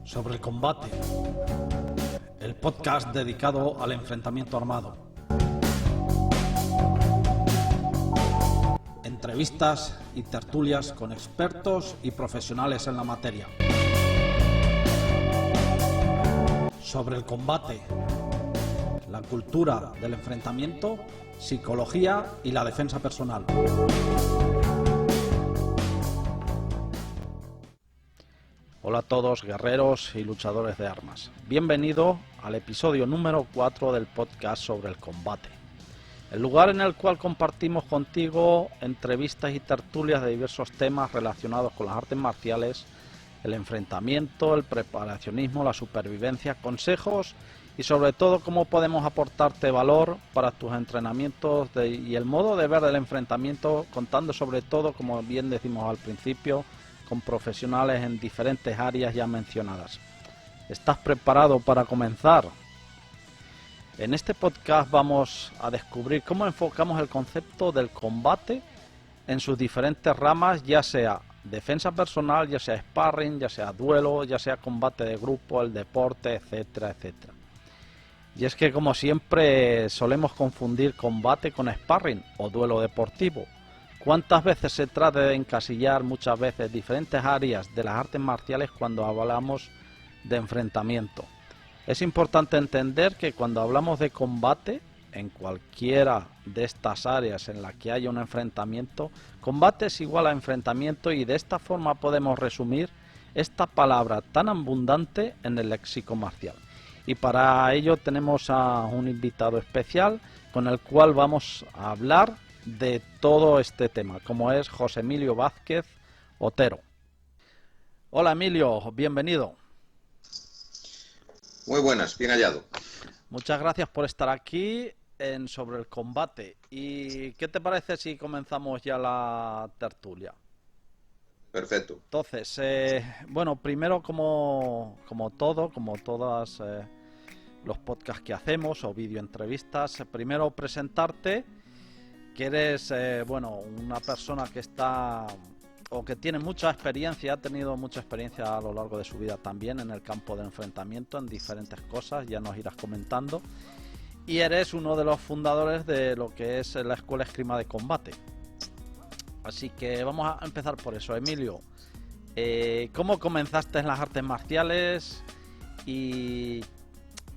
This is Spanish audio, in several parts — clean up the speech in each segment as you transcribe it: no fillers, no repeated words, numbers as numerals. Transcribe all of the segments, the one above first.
sobre el combate, el podcast dedicado al enfrentamiento armado. Entrevistas y tertulias con expertos y profesionales en la materia. Sobre el combate, la cultura del enfrentamiento, psicología y la defensa personal. Hola a todos, guerreros y luchadores de armas. Bienvenido al episodio número 4 del podcast sobre el combate. El lugar en el cual compartimos contigo entrevistas y tertulias de diversos temas relacionados con las artes marciales, el enfrentamiento, el preparacionismo, la supervivencia, consejos y sobre todo cómo podemos aportarte valor para tus entrenamientos y el modo de ver el enfrentamiento, contando sobre todo, como bien decimos al principio, con profesionales en diferentes áreas ya mencionadas. ¿Estás preparado para comenzar? En este podcast vamos a descubrir cómo enfocamos el concepto del combate en sus diferentes ramas, ya sea defensa personal, ya sea sparring, ya sea duelo, ya sea combate de grupo, el deporte, etcétera, etcétera. Y es que, como siempre, solemos confundir combate con sparring o duelo deportivo. ¿Cuántas veces se trata de encasillar muchas veces diferentes áreas de las artes marciales cuando hablamos de enfrentamiento? Es importante entender que cuando hablamos de combate, en cualquiera de estas áreas en las que haya un enfrentamiento, combate es igual a enfrentamiento, y de esta forma podemos resumir esta palabra tan abundante en el léxico marcial. Y para ello tenemos a un invitado especial con el cual vamos a hablar de todo este tema, como es José Emilio Vázquez Otero. Hola Emilio, bienvenido. Muy buenas, bien hallado. Muchas gracias por estar aquí en Sobre el Combate. ¿Y qué te parece si comenzamos ya la tertulia? Perfecto. Entonces, bueno, primero como todas los podcasts que hacemos o videoentrevistas, primero presentarte, que eres, una persona que está o que tiene mucha experiencia, ha tenido mucha experiencia a lo largo de su vida también en el campo de enfrentamiento, en diferentes cosas, ya nos irás comentando, y eres uno de los fundadores de lo que es la Escuela Esgrima de Combate. Así que vamos a empezar por eso. Emilio, ¿cómo comenzaste en las artes marciales y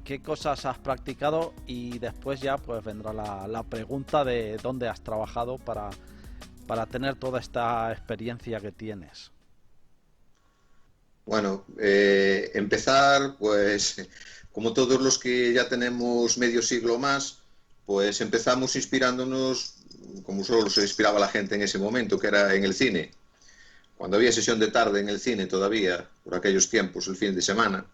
qué cosas has practicado? Y después ya pues vendrá la pregunta de dónde has trabajado para tener toda esta experiencia que tienes. Bueno, empezar, pues, como todos los que ya tenemos medio siglo más, pues empezamos inspirándonos, como solo se inspiraba la gente en ese momento, que era en el cine. Cuando había sesión de tarde en el cine todavía, por aquellos tiempos, el fin de semana,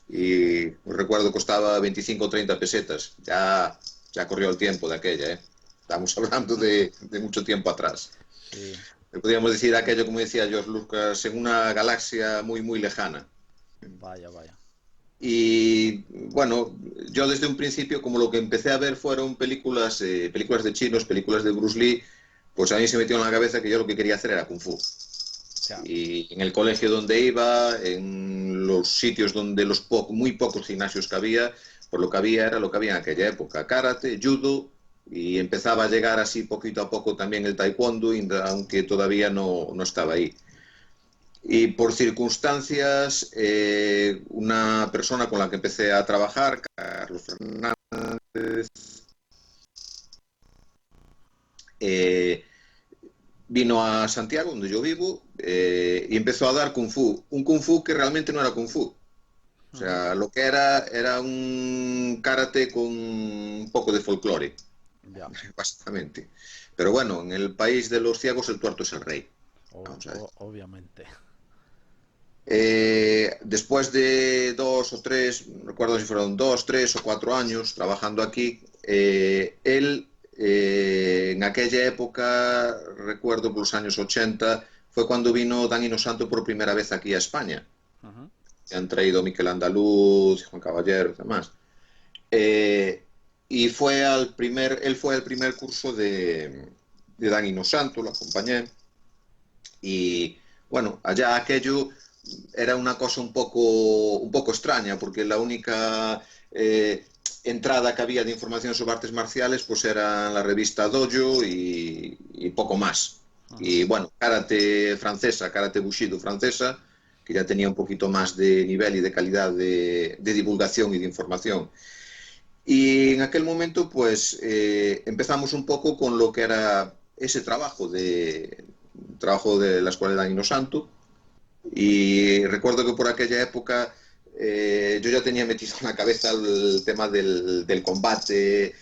y recuerdo costaba 25 o 30 pesetas. Ya corrió el tiempo de aquella, ¿eh? Estamos hablando de mucho tiempo atrás. Sí. Podríamos decir aquello, como decía George Lucas, en una galaxia muy, muy lejana. Vaya. Y bueno, yo desde un principio, como lo que empecé a ver fueron películas de chinos, películas de Bruce Lee, pues a mí se metió en la cabeza que yo lo que quería hacer era Kung Fu. Ya. Y en el colegio donde iba, en los sitios donde muy pocos gimnasios que había, pues lo que había era lo que había en aquella época: karate, judo, y empezaba a llegar así poquito a poco también el taekwondo, aunque todavía no estaba ahí. Y por circunstancias, una persona con la que empecé a trabajar, Carlos Fernández, vino a Santiago, donde yo vivo, y empezó a dar Kung Fu. Un Kung Fu que realmente no era Kung Fu. O sea, lo que era un karate con un poco de folclore, Ya. básicamente. Pero bueno, en el país de los ciegos el tuerto es el rey. Vamos a ver. Obviamente. Después de 2 o 3, no recuerdo si fueron 2, 3 o 4 años trabajando aquí, él en aquella época, recuerdo por los años 80, fue cuando vino Dan Inosanto por primera vez aquí a España. Se han traído Miquel Andaluz, Juan Caballero y demás. Y él fue al primer curso de Dan Inosanto, lo acompañé. Y bueno, allá aquello era una cosa un poco extraña, porque la única entrada que había de información sobre artes marciales pues era la revista Dojo y poco más. Y bueno, karate bushido francesa, que ya tenía un poquito más de nivel y de calidad de divulgación y de información. Y en aquel momento, pues empezamos un poco con lo que era ese trabajo de la Escuela de Aino Santo. Y recuerdo que por aquella época yo ya tenía metido en la cabeza el tema del combate,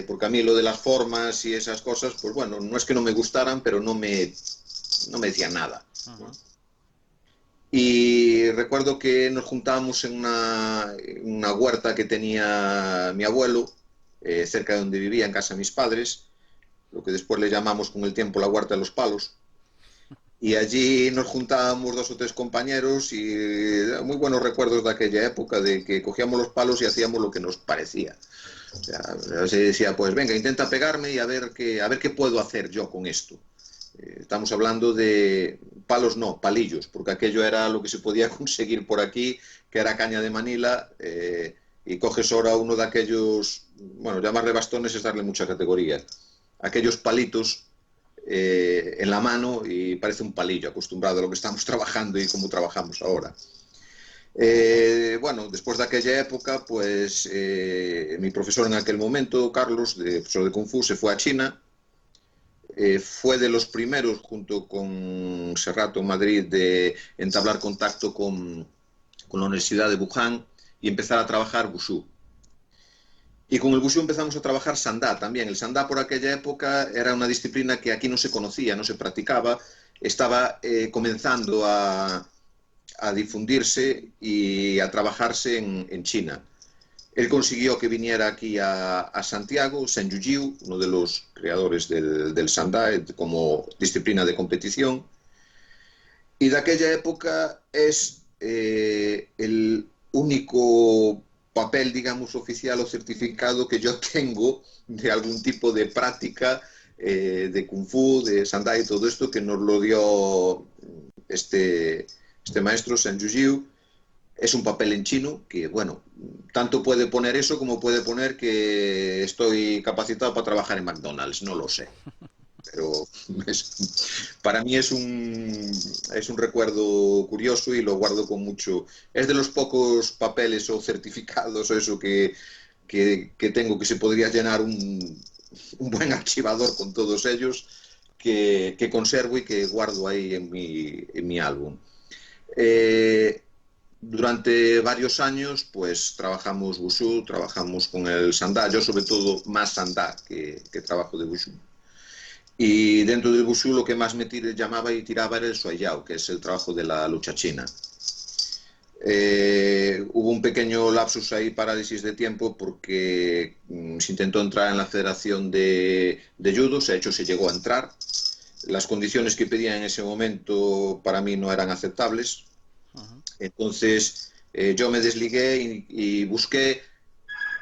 porque a mí lo de las formas y esas cosas, pues bueno, no es que no me gustaran, pero no me decían nada. Ajá. Y recuerdo que nos juntábamos en una huerta que tenía mi abuelo, cerca de donde vivía, en casa de mis padres, lo que después le llamamos con el tiempo la huerta de los palos. Y allí nos juntábamos 2 o 3 compañeros y muy buenos recuerdos de aquella época, de que cogíamos los palos y hacíamos lo que nos parecía. O sea, se decía, pues venga, intenta pegarme y a ver qué puedo hacer yo con esto. Estamos hablando de palos, no, palillos, porque aquello era lo que se podía conseguir por aquí, que era caña de Manila, y coges ahora uno de aquellos, bueno, llamarle bastones es darle mucha categoría, aquellos palitos en la mano y parece un palillo, acostumbrado a lo que estamos trabajando y cómo trabajamos ahora. Bueno, después de aquella época, pues mi profesor en aquel momento, Carlos, profesor de Kung Fu, se fue a China. Fue de los primeros, junto con Serrato en Madrid, de entablar contacto con la Universidad de Wuhan y empezar a trabajar Wushu. Y con el Wushu empezamos a trabajar Sandá también. El Sandá por aquella época era una disciplina que aquí no se conocía, no se practicaba, estaba comenzando a difundirse y a trabajarse en China. Él consiguió que viniera aquí a Santiago, Shen Yujiu, uno de los creadores del Sandá como disciplina de competición. Y de aquella época es el único papel, digamos, oficial o certificado que yo tengo de algún tipo de práctica de Kung Fu, de Sandá y todo esto, que nos lo dio este maestro, Shen Yujiu. Es un papel en chino que, bueno, tanto puede poner eso como puede poner que estoy capacitado para trabajar en McDonald's, no lo sé. Pero para mí es un recuerdo curioso y lo guardo con mucho. Es de los pocos papeles o certificados o eso que tengo, que se podría llenar un buen archivador con todos ellos, que conservo y que guardo ahí en mi álbum. Eh, Durante varios años, pues trabajamos Wushu, trabajamos con el Sandá, yo sobre todo más Sandá que trabajo de Wushu. Y dentro del Wushu lo que más me llamaba y tiraba era el Suai Yao, que es el trabajo de la lucha china. Hubo un pequeño lapsus ahí, parálisis de tiempo, porque se intentó entrar en la Federación de Judo, de hecho se llegó a entrar. Las condiciones que pedían en ese momento para mí no eran aceptables. Entonces yo me desligué y busqué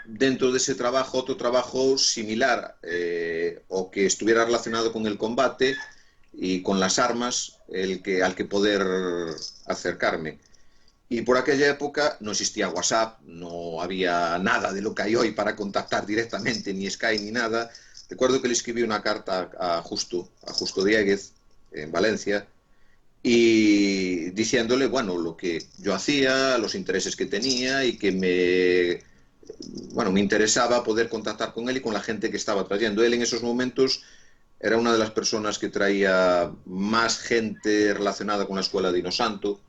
dentro de ese trabajo otro trabajo similar o que estuviera relacionado con el combate y con las armas al que poder acercarme. Y por aquella época no existía WhatsApp, no había nada de lo que hay hoy para contactar directamente, ni Skype ni nada. Recuerdo que le escribí una carta a Justo Dieguez, en Valencia, y diciéndole, bueno, lo que yo hacía, los intereses que tenía y que me interesaba poder contactar con él y con la gente que estaba trayendo. Él en esos momentos era una de las personas que traía más gente relacionada con la escuela de Inosanto,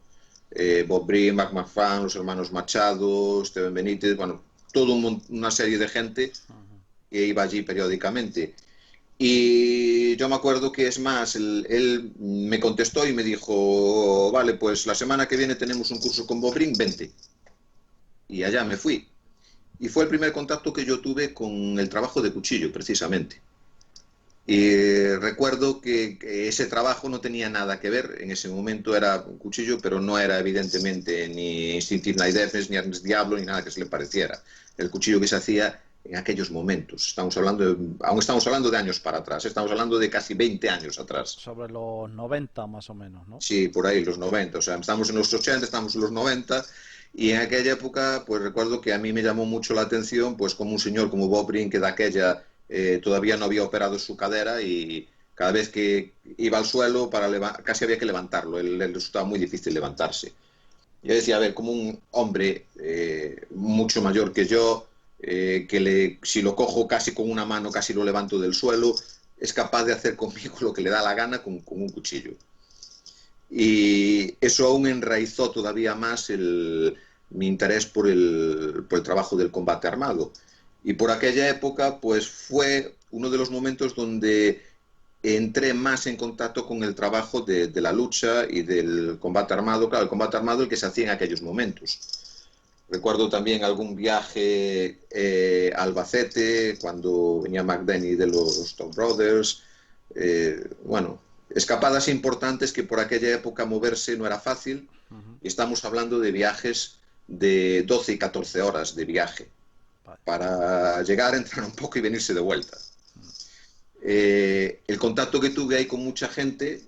Bob Brin, Mark McFan, los hermanos Machado, Steven Benítez, bueno, toda una serie de gente que iba allí periódicamente. Y yo me acuerdo que, es más, él me contestó y me dijo, vale, pues la semana que viene tenemos un curso con Bobrin, vente. Y allá me fui. Y fue el primer contacto que yo tuve con el trabajo de cuchillo, precisamente. Y recuerdo que ese trabajo no tenía nada que ver, en ese momento era un cuchillo, pero no era evidentemente ni Instinct Night Defense, ni Ernest Diablo, ni nada que se le pareciera. El cuchillo que se hacía en aquellos momentos. Aún estamos hablando de años para atrás, estamos hablando de casi 20 años atrás. Sobre los 90 más o menos, ¿no? Sí, por ahí, los 90. O sea, estamos en los 80, estamos en los 90. Y en aquella época, pues recuerdo que a mí me llamó mucho la atención, pues como un señor como Bob Breen, que de aquella todavía no había operado su cadera y cada vez que iba al suelo casi había que levantarlo. Él resultaba muy difícil levantarse. Yo decía, a ver, como un hombre mucho mayor que yo, si lo cojo casi con una mano, casi lo levanto del suelo, es capaz de hacer conmigo lo que le da la gana con un cuchillo. Y eso aún enraizó todavía más mi interés por el trabajo del combate armado. Y por aquella época, pues fue uno de los momentos donde entré más en contacto con el trabajo de la lucha y del combate armado, claro, el combate armado el que se hacía en aquellos momentos. Recuerdo también algún viaje a Albacete, cuando venía McDenney de los Stone Brothers. Bueno, escapadas importantes que por aquella época moverse no era fácil. Y estamos hablando de viajes de 12 y 14 horas de viaje para llegar, entrar un poco y venirse de vuelta. El contacto que tuve ahí con mucha gente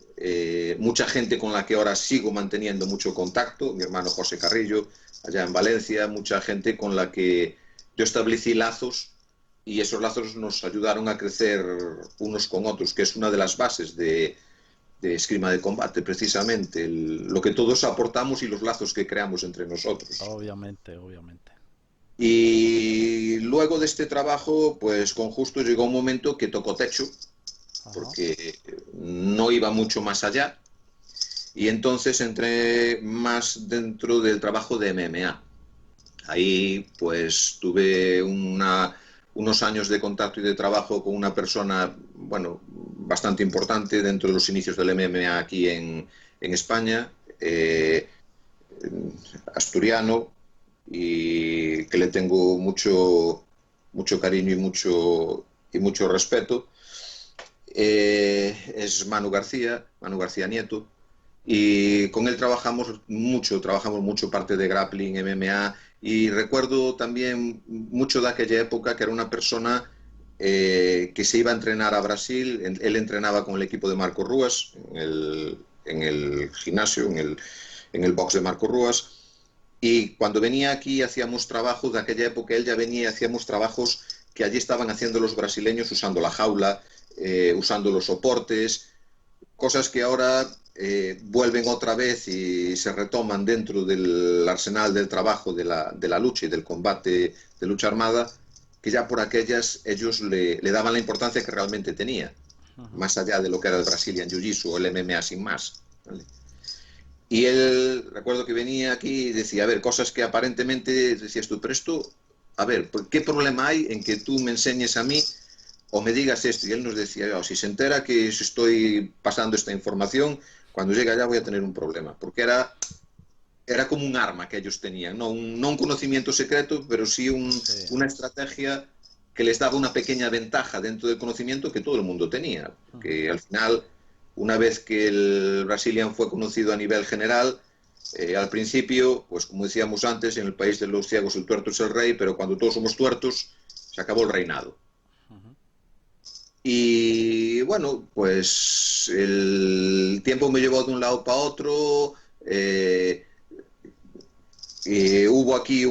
con la que ahora sigo manteniendo mucho contacto, mi hermano José Carrillo, allá en Valencia, mucha gente con la que yo establecí lazos y esos lazos nos ayudaron a crecer unos con otros, que es una de las bases de esgrima de combate, precisamente, lo que todos aportamos y los lazos que creamos entre nosotros. Obviamente, obviamente. Y luego de este trabajo, pues con Justo llegó un momento que tocó techo, porque no iba mucho más allá, y entonces entré más dentro del trabajo de MMA. Ahí pues tuve unos años de contacto y de trabajo con una persona, bueno, bastante importante dentro de los inicios del MMA aquí en España, asturiano, y que le tengo mucho cariño y mucho respeto. Es Manu García Nieto, y con él trabajamos mucho parte de grappling, MMA, y recuerdo también mucho de aquella época que era una persona que se iba a entrenar a Brasil. Él entrenaba con el equipo de Marco Ruas en el gimnasio, en el box de Marco Ruas, y cuando venía aquí hacíamos trabajos de aquella época. Él ya venía y hacíamos trabajos que allí estaban haciendo los brasileños usando la jaula, usando los soportes, cosas que ahora vuelven otra vez y se retoman dentro del arsenal del trabajo de la lucha y del combate de lucha armada, que ya por aquellas ellos le daban la importancia que realmente tenía, más allá de lo que era el Brazilian Jiu-Jitsu o el MMA sin más, ¿vale? Y él, recuerdo que venía aquí y decía, a ver, cosas que aparentemente decías tú, pero esto, a ver, ¿qué problema hay en que tú me enseñes a mí o me digas esto? Y él nos decía, oh, si se entera que estoy pasando esta información, cuando llegue allá voy a tener un problema, porque era como un arma que ellos tenían, no un conocimiento secreto, pero sí una estrategia que les daba una pequeña ventaja dentro del conocimiento que todo el mundo tenía, que al final, una vez que el Brazilian fue conocido a nivel general, al principio, pues como decíamos antes, en el país de los ciegos el tuerto es el rey, pero cuando todos somos tuertos, se acabó el reinado. Y bueno, pues el tiempo me llevó de un lado para otro. Hubo aquí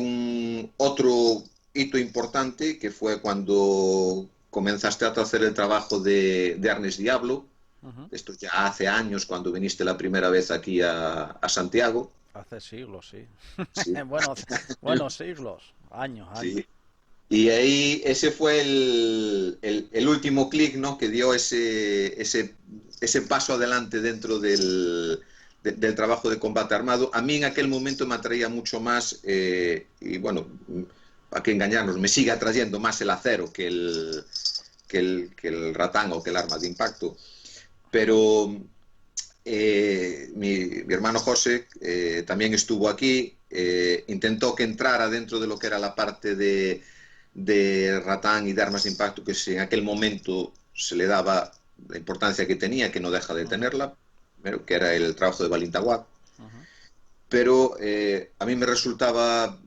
otro hito importante, que fue cuando comenzaste a hacer el trabajo de Arnes Diablo. Esto ya hace años, cuando viniste la primera vez aquí a Santiago. Hace siglos, sí. Sí. Bueno, siglos, años. Sí. Y ahí ese fue el último clic, ¿no?, que dio ese paso adelante dentro del trabajo de combate armado. A mí en aquel momento me atraía mucho más, y bueno, para que engañarnos, me sigue atrayendo más el acero que el ratán o que el arma de impacto. Pero mi hermano José también estuvo aquí, intentó que entrara dentro de lo que era la parte de ratán y de armas de impacto, que en aquel momento se le daba la importancia que tenía, que no deja de tenerla, pero que era el trabajo de Balintawak. Pero a mí me resultaba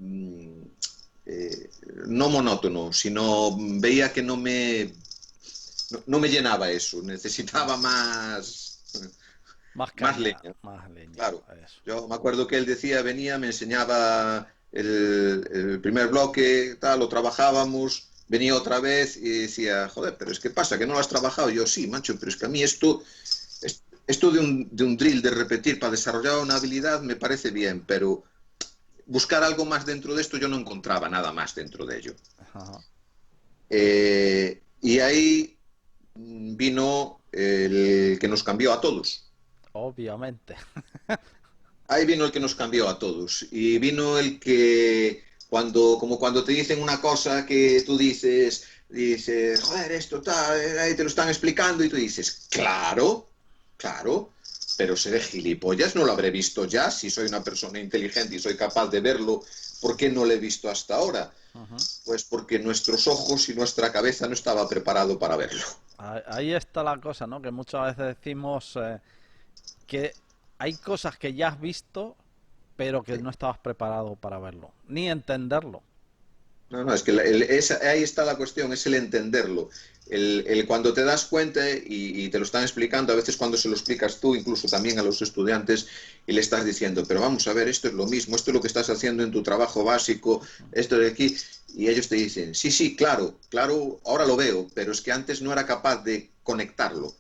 no monótono, sino veía que no me llenaba eso, necesitaba Más más caña, leña. más leña, Claro, eso. yo me acuerdo que él decía, venía, me enseñaba el primer bloque, tal, lo trabajábamos, venía otra vez y decía, joder, pero es que pasa, que no lo has trabajado. Yo, sí, macho, pero es que a mí esto de un drill, de repetir para desarrollar una habilidad me parece bien, pero buscar algo más dentro de esto yo no encontraba nada más dentro de ello. Ajá. Y ahí vino el que nos cambió a todos. Obviamente. Ahí vino el que nos cambió a todos. Y vino el que, como cuando te dicen una cosa que tú dices, joder, esto tal, ahí te lo están explicando y tú dices, claro, claro, pero seré gilipollas, no lo habré visto ya. Si soy una persona inteligente y soy capaz de verlo, ¿por qué no lo he visto hasta ahora? Ujú. Pues porque nuestros ojos y nuestra cabeza no estaba preparado para verlo. Ahí está la cosa, ¿no? Que muchas veces decimos que hay cosas que ya has visto, pero que Sí. no estabas preparado para verlo, ni entenderlo. No, no, es que ahí está la cuestión, es el entenderlo. Cuando te das cuenta y te lo están explicando, a veces cuando se lo explicas tú, incluso también a los estudiantes, y le estás diciendo, pero vamos a ver, esto es lo mismo, esto es lo que estás haciendo en tu trabajo básico, esto de aquí, y ellos te dicen, sí, sí, claro, claro, ahora lo veo, pero es que antes no era capaz de conectarlo.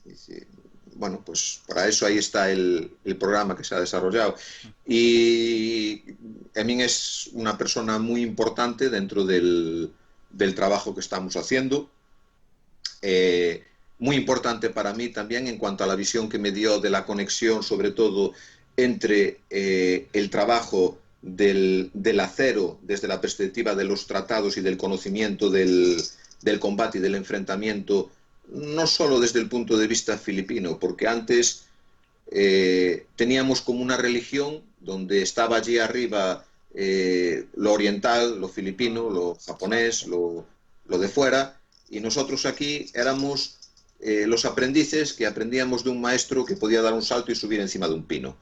Dice, bueno, pues para eso ahí está el programa que se ha desarrollado. Y Emin es una persona muy importante dentro del trabajo que estamos haciendo. Eh, Muy importante para mí también en cuanto a la visión que me dio de la conexión, sobre todo entre el trabajo del acero desde la perspectiva de los tratados y del conocimiento del combate y del enfrentamiento, no solo desde el punto de vista filipino, porque antes teníamos como una religión donde estaba allí arriba lo oriental, lo filipino, Ujú. lo japonés, Exacto. lo de fuera, y nosotros aquí éramos los aprendices que aprendíamos de un maestro que podía dar un salto y subir encima de un pino.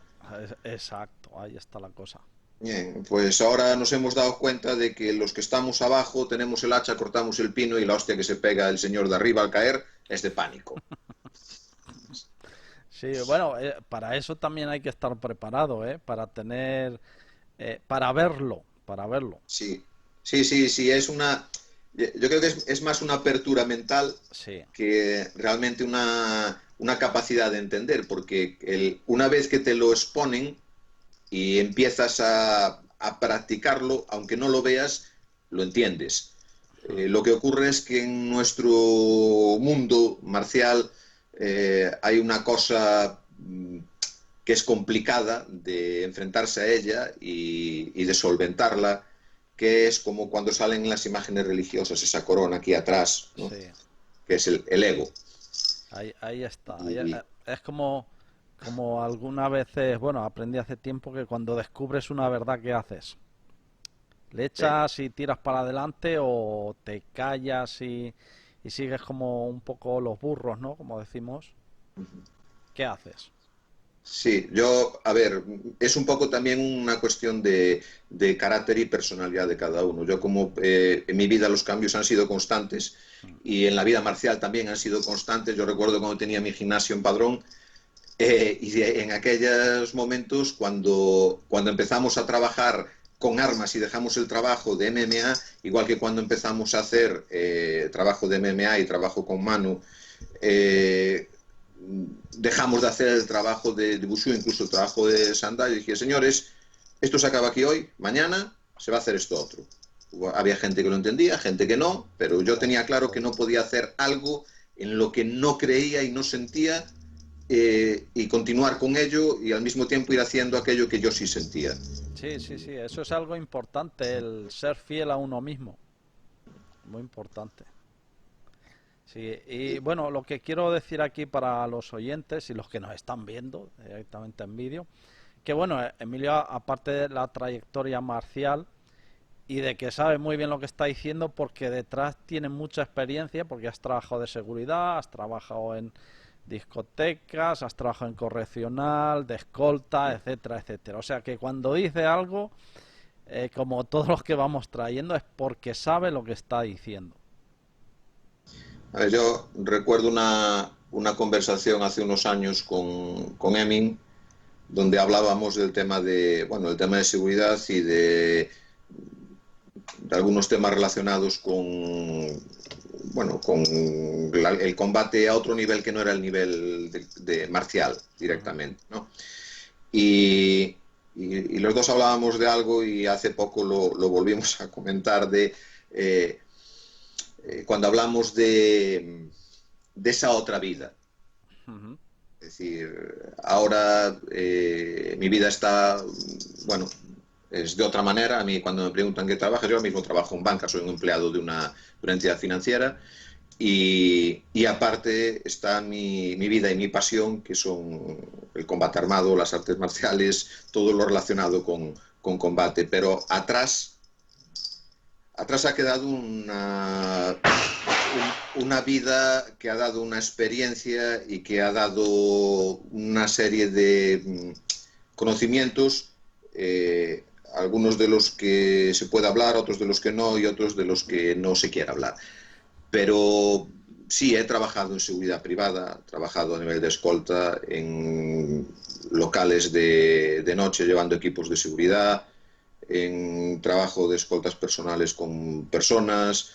Exacto, ahí está la cosa. Bien, pues ahora nos hemos dado cuenta de que los que estamos abajo tenemos el hacha, cortamos el pino y la hostia que se pega el señor de arriba al caer es de pánico. Sí, bueno, para eso también hay que estar preparado, ¿eh? Para tener, para verlo, para verlo. Sí, sí, sí, sí, yo creo que es más una apertura mental Sí. que realmente una capacidad de entender, porque una vez que te lo exponen y empiezas a practicarlo, aunque no lo veas, lo entiendes. Lo que ocurre es que en nuestro mundo marcial hay una cosa que es complicada de enfrentarse a ella y de solventarla, que es como cuando salen las imágenes religiosas, esa corona aquí atrás, ¿no? Sí, Que es el ego. ahí está. Y, Es como algunas veces, bueno, aprendí hace tiempo que cuando descubres una verdad, ¿qué haces? ¿Le sí. echas y tiras para adelante o te callas y sigues como un poco los burros, ¿no? Como decimos. ¿Qué haces? Sí, a ver, es un poco también una cuestión de carácter y personalidad de cada uno. Yo como en mi vida los cambios han sido constantes y en la vida marcial también han sido constantes. Yo recuerdo cuando tenía mi gimnasio en Padrón en aquellos momentos cuando empezamos a trabajar con armas y dejamos el trabajo de MMA, igual que cuando empezamos a hacer trabajo de MMA y trabajo con mano, eh, dejamos de hacer el trabajo de Bushu, incluso el trabajo de Sandai, y dije, señores, esto se acaba aquí hoy, mañana se va a hacer esto otro. Había gente que lo entendía, gente que no, pero yo tenía claro que no podía hacer algo en lo que no creía y no sentía y continuar con ello y al mismo tiempo ir haciendo aquello que yo sí sentía. Sí, sí, sí, eso es algo importante, el ser fiel a uno mismo. Muy importante. Sí, y bueno, lo que quiero decir aquí para los oyentes y los que nos están viendo directamente en vídeo, que bueno, Emilio, aparte de la trayectoria marcial y de que sabe muy bien lo que está diciendo, porque detrás tiene mucha experiencia, porque has trabajado de seguridad, has trabajado en discotecas, has trabajado en correccional, de escolta, etcétera, etcétera. O sea que cuando dice algo como todos los que vamos trayendo, es porque sabe lo que está diciendo. A ver, yo recuerdo una conversación hace unos años con Emin, donde hablábamos del tema bueno, el tema de seguridad y de algunos temas relacionados bueno, con el combate a otro nivel que no era el nivel de marcial directamente, ¿no? Y, y los dos hablábamos de algo y hace poco lo volvimos a comentar cuando hablamos de esa otra vida. Ujú. Es decir, ahora mi vida está, bueno, es de otra manera. A mí cuando me preguntan qué trabajas, yo ahora mismo trabajo en banca, soy un empleado de una entidad financiera y aparte está mi vida y mi pasión, que son el combate armado, las artes marciales, todo lo relacionado con combate. Pero atrás ha quedado una vida que ha dado una experiencia y que ha dado una serie de conocimientos, algunos de los que se puede hablar, otros de los que no y otros de los que no se quiere hablar. Pero sí, he trabajado en seguridad privada, he trabajado a nivel de escolta en locales de noche llevando equipos de seguridad, en trabajo de escoltas personales con personas,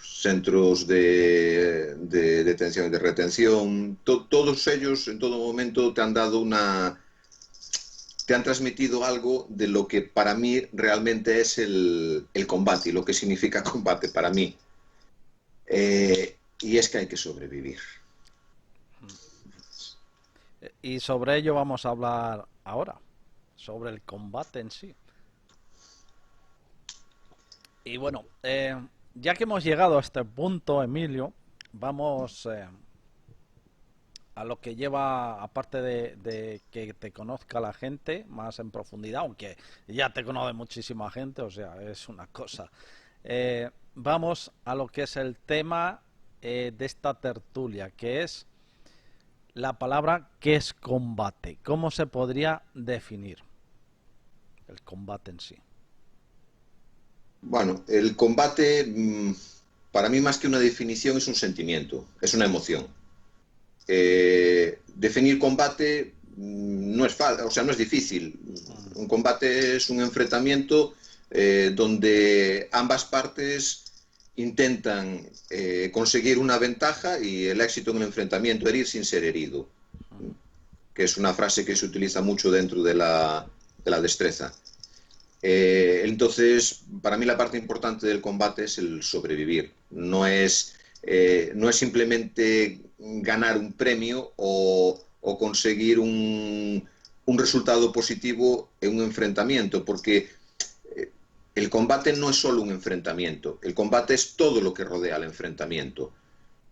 centros de detención y de retención. Todos ellos en todo momento te han transmitido algo de lo que para mí realmente es el combate y lo que significa combate para mí. Y es que hay que sobrevivir. Y sobre ello vamos a hablar ahora, sobre el combate en sí. Y bueno, ya que hemos llegado a este punto, Emilio, vamos a lo que lleva, aparte de que te conozca la gente más en profundidad, aunque ya te conoce muchísima gente, o sea, es una cosa. Vamos a lo que es el tema de esta tertulia, que es la palabra ¿qué es combate? ¿Cómo se podría definir el combate en sí? Bueno, el combate, para mí más que una definición es un sentimiento, es una emoción. Definir combate no es fácil, o sea, no es difícil. Un combate es un enfrentamiento donde ambas partes intentan conseguir una ventaja y el éxito en el enfrentamiento, herir sin ser herido, que es una frase que se utiliza mucho dentro de la destreza. Entonces, para mí la parte importante del combate es el sobrevivir. No es simplemente ganar un premio o conseguir un resultado positivo en un enfrentamiento, porque el combate no es solo un enfrentamiento, el combate es todo lo que rodea al enfrentamiento,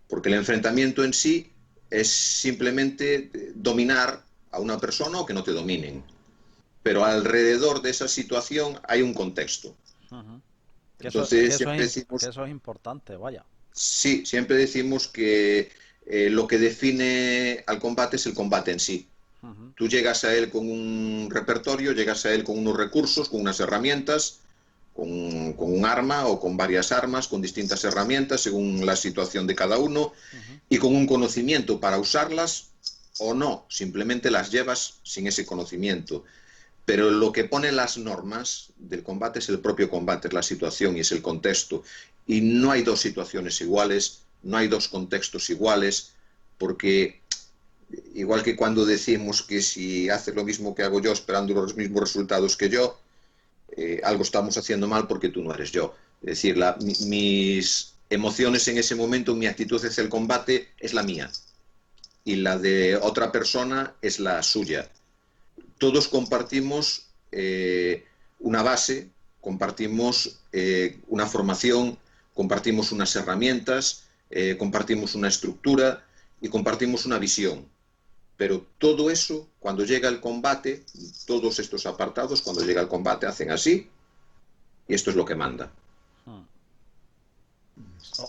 porque el enfrentamiento en sí es simplemente dominar a una persona o que no te dominen, pero alrededor de esa situación hay un contexto. Uh-huh. Entonces siempre Que decimos, eso es importante, vaya. sí, siempre decimos que lo que define al combate es el combate en sí. Uh-huh. Tú llegas a él con un repertorio, llegas a él con unos recursos, con unas herramientas, con un arma o con varias armas, con distintas herramientas según la situación de cada uno Uh-huh. y con un conocimiento para usarlas o no, simplemente las llevas sin ese conocimiento. Pero lo que pone las normas del combate es el propio combate, es la situación y es el contexto. Y no hay dos situaciones iguales, no hay dos contextos iguales, porque igual que cuando decimos que si haces lo mismo que hago yo esperando los mismos resultados que yo, algo estamos haciendo mal porque tú no eres yo. Es decir, mis emociones en ese momento, mi actitud hacia el combate es la mía y la de otra persona es la suya. Todos compartimos una base, compartimos una formación, compartimos unas herramientas, compartimos una estructura y compartimos una visión. Pero todo eso, cuando llega el combate, todos estos apartados, cuando llega el combate, hacen así y esto es lo que manda. Uh-huh.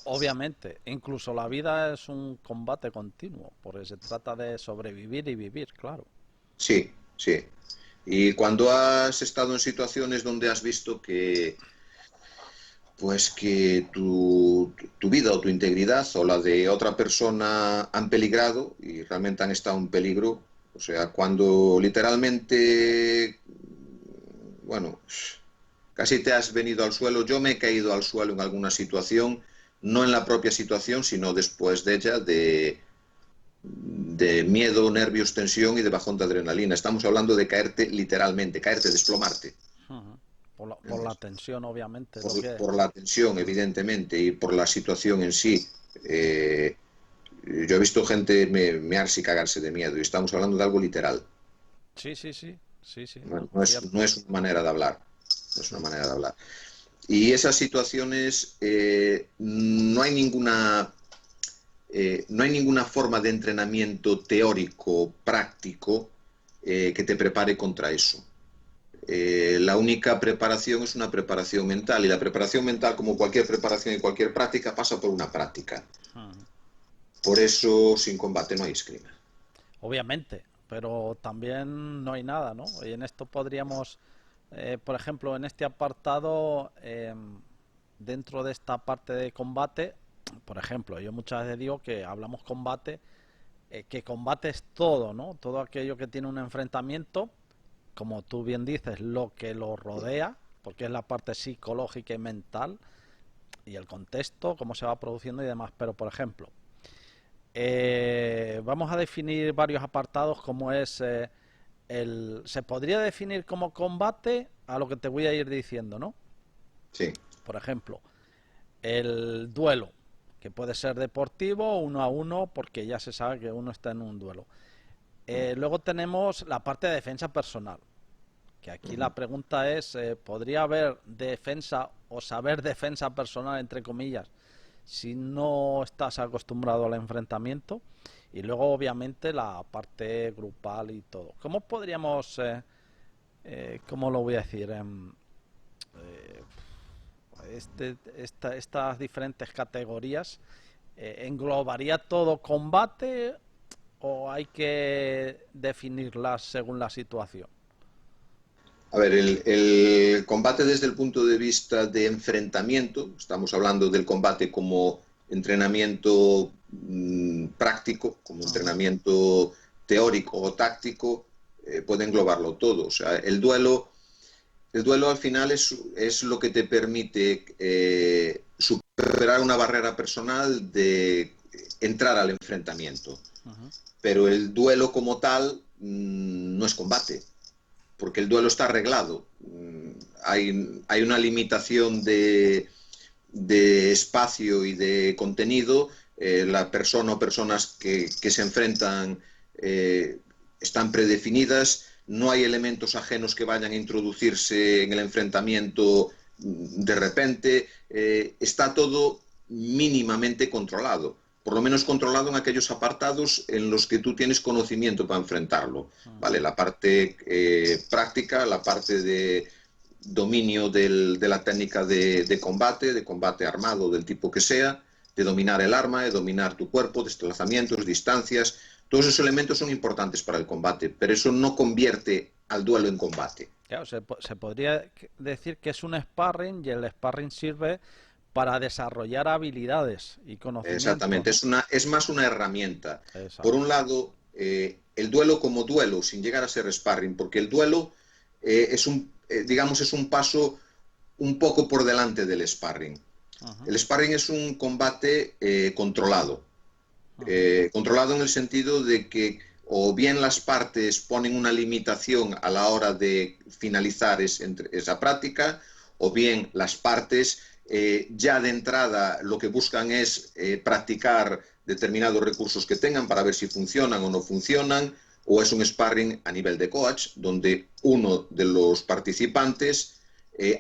Obviamente, incluso la vida es un combate continuo, porque se trata de sobrevivir y vivir, claro. Sí, sí. Y cuando has estado en situaciones donde has visto que, pues que tu vida o tu integridad o la de otra persona han peligrado y realmente han estado en peligro, o sea, cuando literalmente, bueno, casi te has venido al suelo. Yo me he caído al suelo en alguna situación, no en la propia situación, sino después de ella, de miedo, nervios, tensión y de bajón de adrenalina. Estamos hablando de caerte literalmente, caerte, desplomarte. Ujú. Por la tensión, obviamente, Por, lo que... por la tensión, evidentemente, y por la situación en sí. Yo he visto gente mearse y cagarse de miedo, y estamos hablando de algo literal. Sí, sí, sí, sí, sí, No, no, no cierto. es una manera de hablar. No es una Mm. manera de hablar. Y esas situaciones no hay ninguna forma de entrenamiento teórico, práctico, que te prepare contra eso. La única preparación es una preparación mental, y la preparación mental, como cualquier preparación y cualquier práctica, pasa por una práctica. Ujú. Por eso, sin combate no hay esgrima. Obviamente, pero también no hay nada, ¿no? Y en esto podríamos, por ejemplo, en este apartado, dentro de esta parte de combate, por ejemplo, yo muchas veces digo que hablamos combate, que combate es todo, ¿no? Todo aquello que tiene un enfrentamiento, como tú bien dices, lo que lo rodea, porque es la parte psicológica y mental, y el contexto, cómo se va produciendo y demás. Pero, por ejemplo, vamos a definir varios apartados como es se podría definir como combate a lo que te voy a ir diciendo, ¿no? Sí. Por ejemplo, el duelo, que puede ser deportivo, uno a uno, porque ya se sabe que uno está en un duelo. Luego tenemos la parte de defensa personal, que aquí la pregunta es, ¿podría haber defensa o saber defensa personal, entre comillas, si no estás acostumbrado al enfrentamiento? Y luego, obviamente, la parte grupal y todo. ¿Cómo podríamos, cómo lo voy a decir? Eh, estas diferentes categorías, ¿englobaría todo combate o hay que definirlas según la situación? A ver, el combate desde el punto de vista de enfrentamiento, estamos hablando del combate como entrenamiento práctico, como Ujú. entrenamiento teórico o táctico, puede englobarlo todo. O sea, el duelo al final es lo que te permite superar una barrera personal de entrar al enfrentamiento. Uh-huh. Pero el duelo como tal no es combate, porque el duelo está arreglado. Hay una limitación de espacio y de contenido. La persona o personas que se enfrentan están predefinidas, no hay elementos ajenos que vayan a introducirse en el enfrentamiento de repente. Está todo mínimamente controlado, por lo menos controlado en aquellos apartados en los que tú tienes conocimiento para enfrentarlo, ¿vale? Uh-huh. La parte práctica, la parte de dominio de la técnica de combate armado del tipo que sea, de dominar el arma, de dominar tu cuerpo, desplazamientos, distancias. Todos esos elementos son importantes para el combate, pero eso no convierte al duelo en combate. Claro, se podría decir que es un sparring y el sparring sirve para desarrollar habilidades y conocimientos, Exactamente, ¿no? es más una herramienta. Por un Exacto. lado, el duelo como duelo, sin llegar a ser sparring, porque el duelo digamos, es un paso un poco por delante del sparring. Uh-huh. El sparring es un combate controlado. Uh-huh. Controlado en el sentido de que o bien las partes ponen una limitación a la hora de finalizar esa práctica, o bien las partes ya de entrada lo que buscan es practicar determinados recursos que tengan para ver si funcionan o no funcionan, o es un sparring a nivel de coach, donde uno de los participantes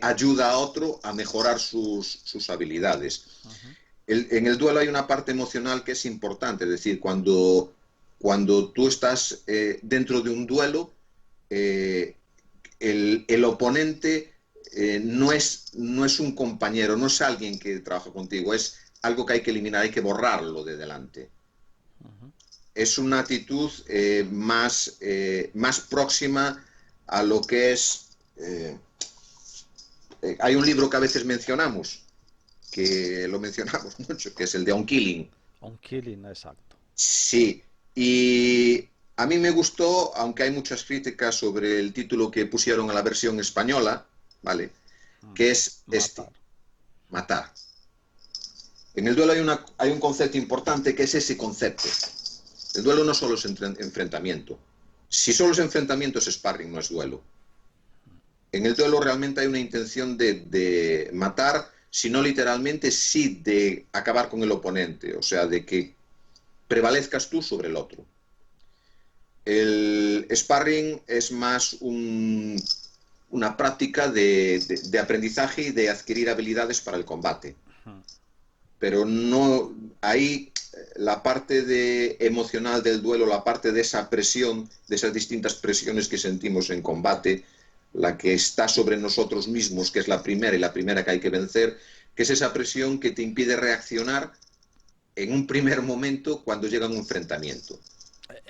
ayuda a otro a mejorar sus habilidades. Uh-huh. En el duelo hay una parte emocional que es importante, es decir, cuando tú estás dentro de un duelo, eh, el oponente no es un compañero, no es alguien que trabaja contigo, es algo que hay que eliminar, hay que borrarlo de delante. Uh-huh. Es una actitud más próxima a lo que es... hay un libro que a veces mencionamos, que lo mencionamos mucho, que es el de On Killing. On Killing, exacto. Sí, y a mí me gustó, aunque hay muchas críticas sobre el título que pusieron a la versión española, ¿vale? Que es Matar. matar. En el duelo hay un concepto importante que es ese concepto. El duelo no solo es enfrentamiento. Si solo es enfrentamiento es sparring, no es duelo. En el duelo realmente hay una intención de matar, si no literalmente, sí de acabar con el oponente, o sea, de que prevalezcas tú sobre el otro. El sparring es más una práctica de aprendizaje y de adquirir habilidades para el combate. Pero no, ahí la parte emocional del duelo, la parte de esa presión, de esas distintas presiones que sentimos en combate, la que está sobre nosotros mismos, que es la primera y la primera que hay que vencer, que es esa presión que te impide reaccionar en un primer momento cuando llega un enfrentamiento.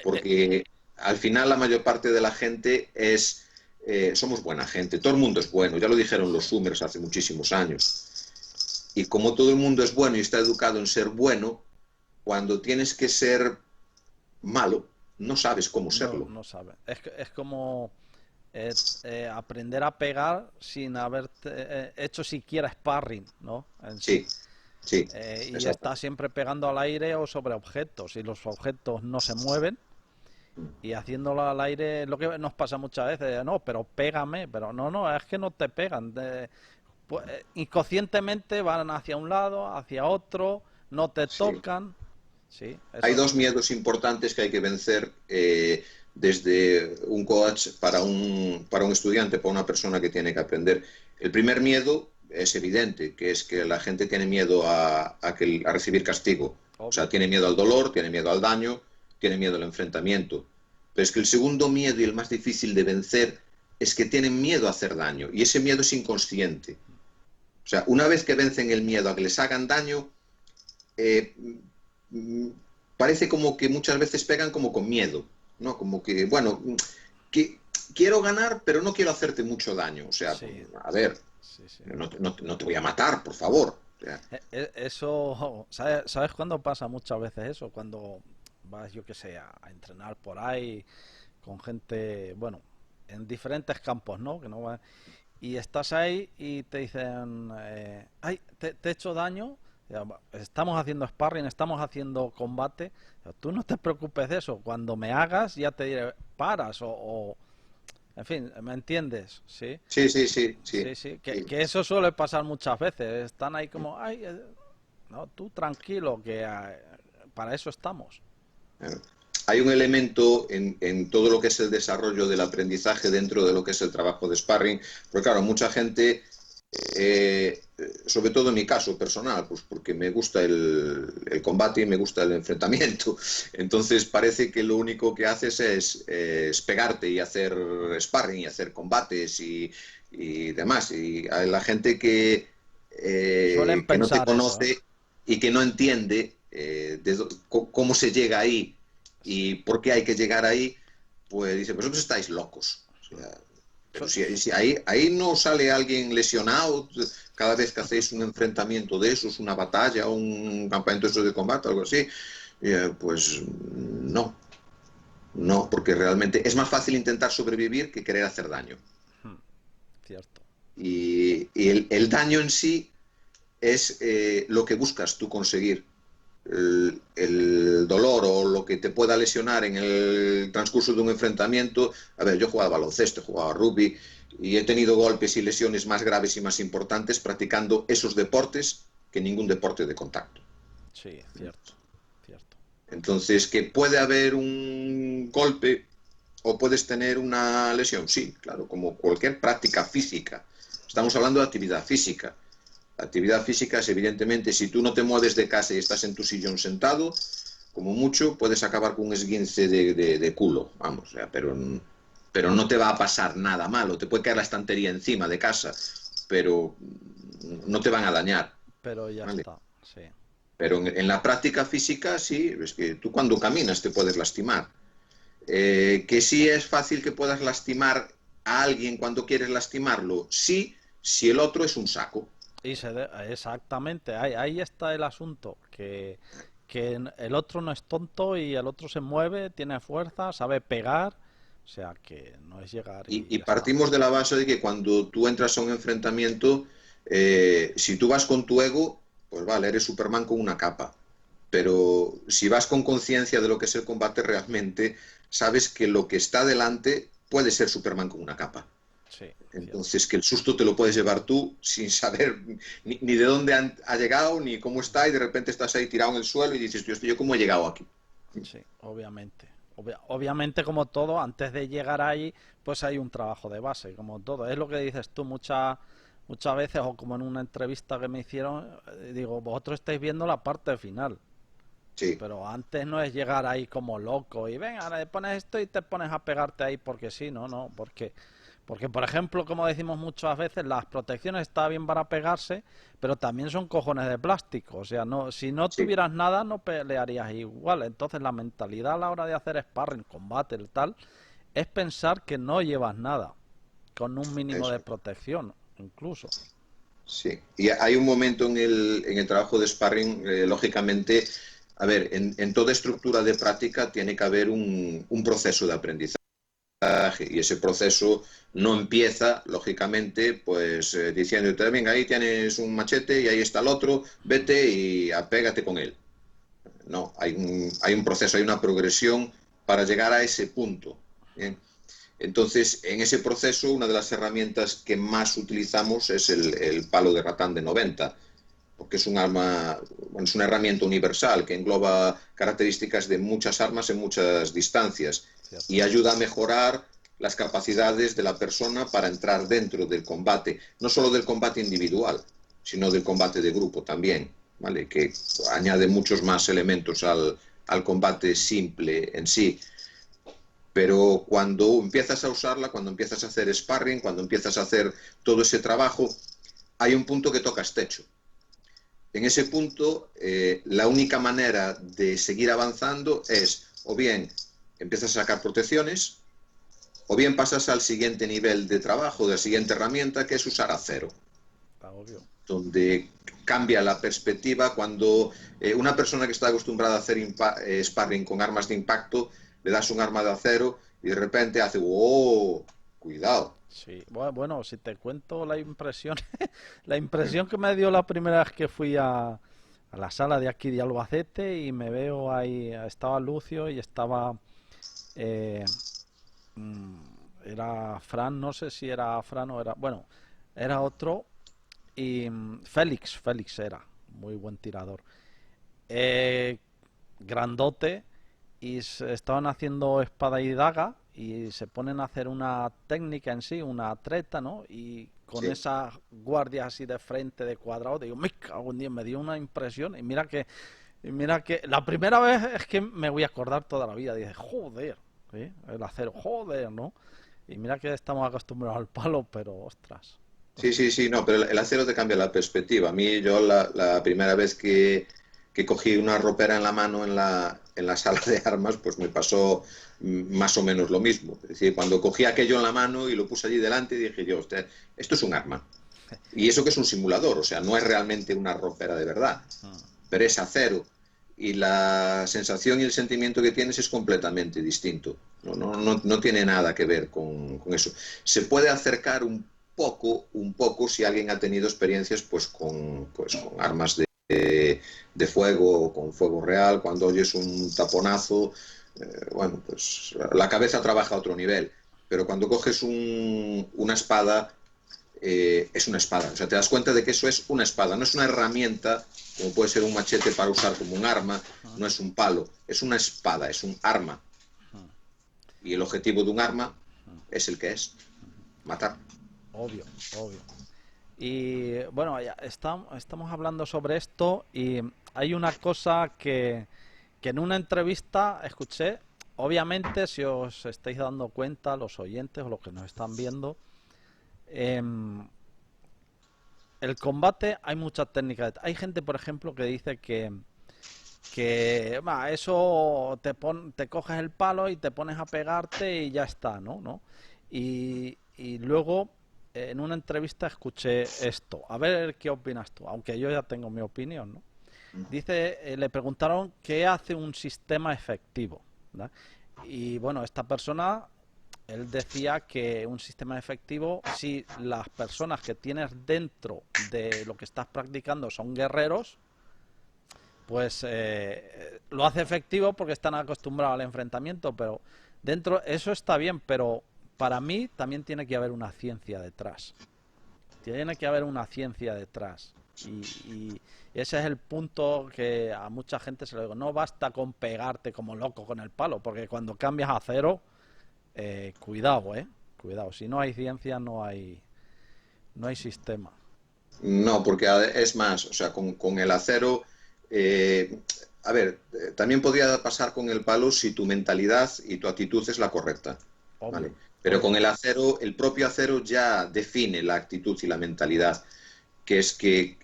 Porque al final la mayor parte de la gente somos buena gente, todo el mundo es bueno, ya lo dijeron los Summers hace muchísimos años. Y como todo el mundo es bueno y está educado en ser bueno, cuando tienes que ser malo, no sabes cómo serlo. No sabe. Es como aprender a pegar sin haber hecho siquiera sparring, ¿no? En sí. Sí, Y está siempre pegando al aire o sobre objetos y los objetos no se mueven y haciéndolo al aire lo que nos pasa muchas veces, no, pero pégame, pero no, es que no te pegan. Pues, inconscientemente van hacia un lado, hacia otro, no te tocan. Sí, hay eso. dos miedos importantes que hay que vencer desde un coach para un estudiante, para una persona que tiene que aprender. El primer miedo es evidente, que es que la gente tiene miedo a recibir castigo. Obvio. O sea, tiene miedo al dolor, tiene miedo al daño, tiene miedo al enfrentamiento. Pero es que el segundo miedo y el más difícil de vencer es que tienen miedo a hacer daño. Y ese miedo es inconsciente. O sea, una vez que vencen el miedo a que les hagan daño, parece como que muchas veces pegan como con miedo, ¿no? Como que, bueno, que quiero ganar, pero no quiero hacerte mucho daño. O sea, Sí. a ver, Sí. no te voy a matar, por favor. O sea, eso, ¿sabes cuándo pasa muchas veces eso? Cuando vas, yo qué sé, a entrenar por ahí con gente, bueno, en diferentes campos, ¿no? Que no va, y estás ahí y te dicen, ay, te he hecho daño, estamos haciendo sparring, estamos haciendo combate, tú no te preocupes de eso, cuando me hagas ya te diré, paras en fin, ¿me entiendes? Sí, sí. que eso suele pasar muchas veces, están ahí como, ay, no, tú tranquilo, que para eso estamos. Hay un elemento en todo lo que es el desarrollo del aprendizaje dentro de lo que es el trabajo de sparring, porque claro, mucha gente, sobre todo en mi caso personal, pues porque me gusta el combate y me gusta el enfrentamiento, entonces parece que lo único que haces es pegarte y hacer sparring y hacer combates y demás, y a la gente Suelen que no te pensar eso, ¿eh? conoce y que no entiende cómo se llega ahí y por qué hay que llegar ahí, pues dice, vosotros estáis locos. O sea, pero si ahí no sale alguien lesionado cada vez que hacéis un enfrentamiento de esos, una batalla, un campamento de esos de combate, algo así, pues no, porque realmente es más fácil intentar sobrevivir que querer hacer daño. Cierto. Y el daño en sí es lo que buscas tú conseguir. El dolor o lo que te pueda lesionar en el transcurso de un enfrentamiento. A ver, yo he jugado baloncesto, he jugado rugby y he tenido golpes y lesiones más graves y más importantes practicando esos deportes que ningún deporte de contacto. Sí, cierto. Entonces, ¿que puede haber un golpe o puedes tener una lesión? Sí, claro, como cualquier práctica física. Estamos hablando de actividad física. La actividad física es, evidentemente, si tú no te mueves de casa y estás en tu sillón sentado, como mucho puedes acabar con un esguince de culo, vamos, pero no te va a pasar nada malo. Te puede caer la estantería encima de casa, pero no te van a dañar. Pero ya ¿Vale? está, sí. Pero en la práctica física, sí, es que tú cuando caminas te puedes lastimar. Que sí es fácil que puedas lastimar a alguien cuando quieres lastimarlo? Sí, si el otro es un saco. Exactamente, ahí está el asunto, que el otro no es tonto y el otro se mueve, tiene fuerza, sabe pegar, o sea que no es llegar y Y ya está. partimos de la base de que cuando tú entras a un enfrentamiento, si tú vas con tu ego, pues vale, eres Superman con una capa. Pero si vas con conciencia de lo que es el combate realmente, sabes que lo que está delante puede ser Superman con una capa. Sí, cierto. Entonces, que el susto te lo puedes llevar tú sin saber ni de dónde ha llegado, ni cómo está, y de repente estás ahí tirado en el suelo y dices, Dios, ¿yo cómo he llegado aquí? Sí, obviamente. Obviamente, como todo, antes de llegar ahí, pues hay un trabajo de base, como todo. Es lo que dices tú muchas veces, o como en una entrevista que me hicieron, digo, vosotros estáis viendo la parte final, Sí, pero antes no es llegar ahí como loco y venga, le pones esto y te pones a pegarte ahí porque sí, no, porque por ejemplo, como decimos muchas veces, las protecciones está bien para pegarse, pero también son cojones de plástico, o sea, no, si no sí, tuvieras nada no pelearías igual, entonces la mentalidad a la hora de hacer sparring, combate, el tal, es pensar que no llevas nada, con un mínimo de eso. protección, incluso. Sí, y hay un momento en el trabajo de sparring, lógicamente, a ver, en toda estructura de práctica tiene que haber un proceso de aprendizaje y ese proceso no empieza, lógicamente, pues diciéndote, venga, ahí tienes un machete y ahí está el otro, vete y apégate con él. No, hay un proceso, hay una progresión para llegar a ese punto. ¿Bien? Entonces, en ese proceso, una de las herramientas que más utilizamos es el palo de ratán de 90, porque es un arma, bueno, es una herramienta universal que engloba características de muchas armas en muchas distancias y Cierto. ayuda a mejorar las capacidades de la persona para entrar dentro del combate, no solo del combate individual, sino del combate de grupo también, ¿vale? Que añade muchos más elementos al combate simple en sí. Pero cuando empiezas a usarla, cuando empiezas a hacer sparring, cuando empiezas a hacer todo ese trabajo, hay un punto que tocas techo. En ese punto, la única manera de seguir avanzando es o bien empiezas a sacar protecciones o bien pasas al siguiente nivel de trabajo, de la siguiente herramienta, que es usar acero, Está obvio. donde cambia la perspectiva cuando una persona que está acostumbrada a hacer sparring con armas de impacto, le das un arma de acero y de repente hace, oh, cuidado. Sí, bueno, si te cuento la impresión, la impresión que me dio la primera vez que fui a la sala de aquí de Albacete y me veo ahí, estaba Lucio y estaba, eh, mm, era Fran, no sé si era Fran o era, bueno, era otro y Félix era, muy buen tirador. Eh, Grandote y se estaban haciendo espada y daga y se ponen a hacer una técnica en sí, una treta, ¿no? Y con Sí. esas guardias así de frente, de cuadrado, digo, me cago en Dios, me dio una impresión y mira que la primera vez es que me voy a acordar toda la vida, dije, joder, ¿sí? El acero, joder, ¿no? Y mira que estamos acostumbrados al palo, pero ostras. Sí, sí, sí, no, pero el acero te cambia la perspectiva. A mí, yo la primera vez que cogí una ropera en la mano en la sala de armas, pues me pasó más o menos lo mismo. Es decir, cuando cogí aquello en la mano y lo puse allí delante, dije yo, "Hostia, esto es un arma. Y eso que es un simulador, o sea, no es realmente una ropera de verdad, pero es acero. Y la sensación y el sentimiento que tienes es completamente distinto. No tiene nada que ver con eso. Se puede acercar un poco si alguien ha tenido experiencias pues, con armas de fuego o con fuego real, cuando oyes un taponazo, bueno, pues la cabeza trabaja a otro nivel. Pero cuando coges una espada, es una espada. O sea, te das cuenta de que eso es una espada, no es una herramienta como puede ser un machete para usar como un arma, no es un palo, es una espada, es un arma. Y el objetivo de un arma es el que es, matar. Obvio. Y bueno, ya estamos hablando sobre esto y hay una cosa que en una entrevista escuché, obviamente si os estáis dando cuenta, los oyentes o los que nos están viendo, em, el combate hay muchas técnicas. Hay gente, por ejemplo, que dice que eso te coges el palo y te pones a pegarte y ya está, ¿no? y luego en una entrevista escuché esto. A ver qué opinas tú, aunque yo ya tengo mi opinión, ¿no? Dice, le preguntaron qué hace un sistema efectivo, ¿verdad? Y bueno, esta persona, él decía que un sistema efectivo, si las personas que tienes dentro de lo que estás practicando son guerreros, pues lo hace efectivo porque están acostumbrados al enfrentamiento, pero dentro, eso está bien, pero para mí también tiene que haber una ciencia detrás. Tiene que haber una ciencia detrás. Y ese es el punto que a mucha gente se le digo, no basta con pegarte como loco con el palo, porque cuando cambias a cero, cuidado, cuidado, si no hay ciencia no hay sistema. No, porque es más, o sea, con el acero, eh, a ver, también podría pasar con el palo si tu mentalidad y tu actitud es la correcta, Obvio, ¿vale? Pero con obvio. el acero, el propio acero ya define la actitud y la mentalidad, que es que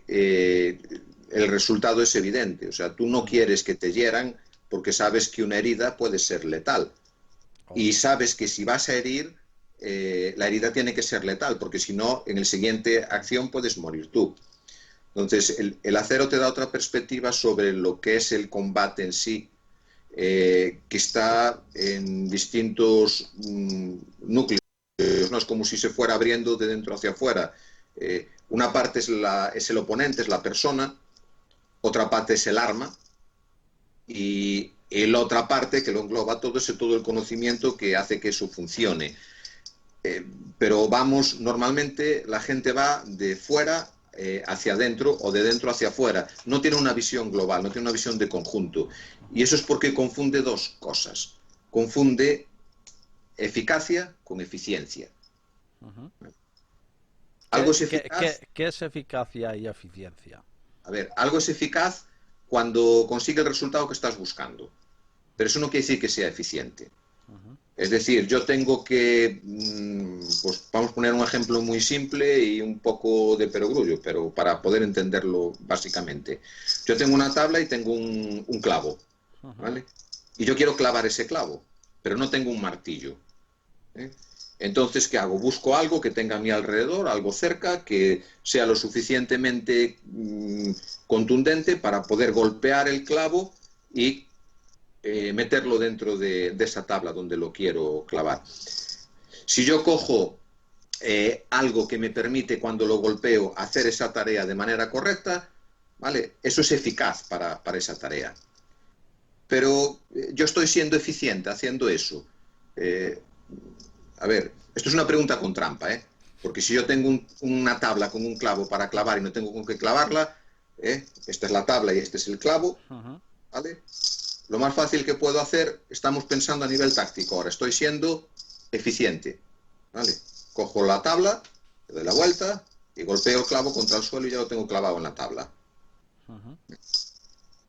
el resultado es evidente, o sea, tú no Uh -huh. quieres que te hieran porque sabes que una herida puede ser letal y Obvio. sabes que si vas a herir, la herida tiene que ser letal, porque si no, en el siguiente acción puedes morir tú. Entonces, el acero te da otra perspectiva sobre lo que es el combate en sí, que está en distintos núcleos, ¿no? Es como si se fuera abriendo de dentro hacia afuera. Una parte es el oponente, es la persona, otra parte es el arma, y la otra parte que lo engloba todo es todo el conocimiento que hace que eso funcione. Eh, pero vamos, normalmente la gente va de fuera hacia adentro o de dentro hacia afuera. No tiene una visión global, no tiene una visión de conjunto. Y eso es porque confunde dos cosas. Confunde eficacia con eficiencia. Uh -huh. Algo ¿Qué, es qué, eficaz, qué, qué es eficacia y eficiencia? a ver, algo es eficaz cuando consigue el resultado que estás buscando. Pero eso no quiere decir que sea eficiente. Uh -huh. Es decir, yo tengo que, pues vamos a poner un ejemplo muy simple y un poco de perogrullo, pero para poder entenderlo básicamente. Yo tengo una tabla y tengo un clavo, Uh -huh. ¿vale? Y yo quiero clavar ese clavo, pero no tengo un martillo, ¿eh? Entonces, ¿qué hago? Busco algo que tenga a mi alrededor, algo cerca, que sea lo suficientemente contundente para poder golpear el clavo y meterlo dentro de esa tabla donde lo quiero clavar. Si yo cojo algo que me permite cuando lo golpeo hacer esa tarea de manera correcta, ¿vale? Eso es eficaz para esa tarea. Pero yo estoy siendo eficiente haciendo eso. Eh, a ver, esto es una pregunta con trampa, ¿eh? Porque si yo tengo una tabla con un clavo para clavar y no tengo con qué clavarla, esta es la tabla y este es el clavo, Uh -huh. ¿vale? Lo más fácil que puedo hacer, estamos pensando a nivel táctico ahora, estoy siendo eficiente, ¿vale? Cojo la tabla, le doy la vuelta y golpeo el clavo contra el suelo y ya lo tengo clavado en la tabla. Uh -huh.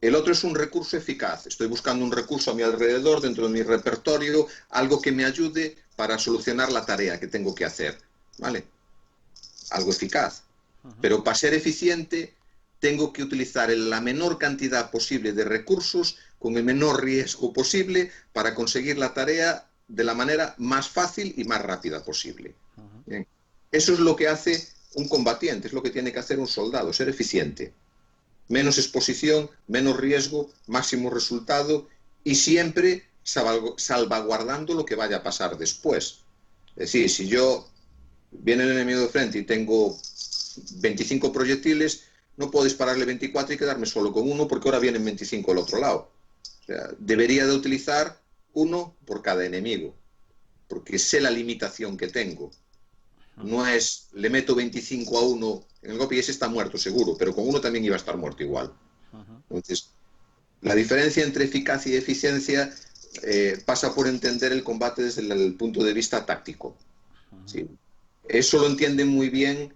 El otro es un recurso eficaz, estoy buscando un recurso a mi alrededor, dentro de mi repertorio, algo que me ayude para solucionar la tarea que tengo que hacer, ¿vale? Algo eficaz. Uh -huh. Pero para ser eficiente tengo que utilizar la menor cantidad posible de recursos con el menor riesgo posible para conseguir la tarea de la manera más fácil y más rápida posible. Uh -huh. Bien. Eso es lo que hace un combatiente, es lo que tiene que hacer un soldado, ser eficiente. Menos exposición, menos riesgo, máximo resultado y siempre salvaguardando lo que vaya a pasar después. Es decir, si yo viene el enemigo de frente y tengo 25 proyectiles, no puedo dispararle 24 y quedarme solo con uno porque ahora vienen 25 al otro lado. O sea, debería de utilizar uno por cada enemigo, porque sé la limitación que tengo. Uh -huh. No es, le meto 25 a uno en el golpe y ese está muerto seguro, pero con uno también iba a estar muerto igual. Uh -huh. Entonces, la diferencia entre eficacia y eficiencia pasa por entender el combate desde el punto de vista táctico. Uh -huh. ¿Sí? Eso lo entienden muy bien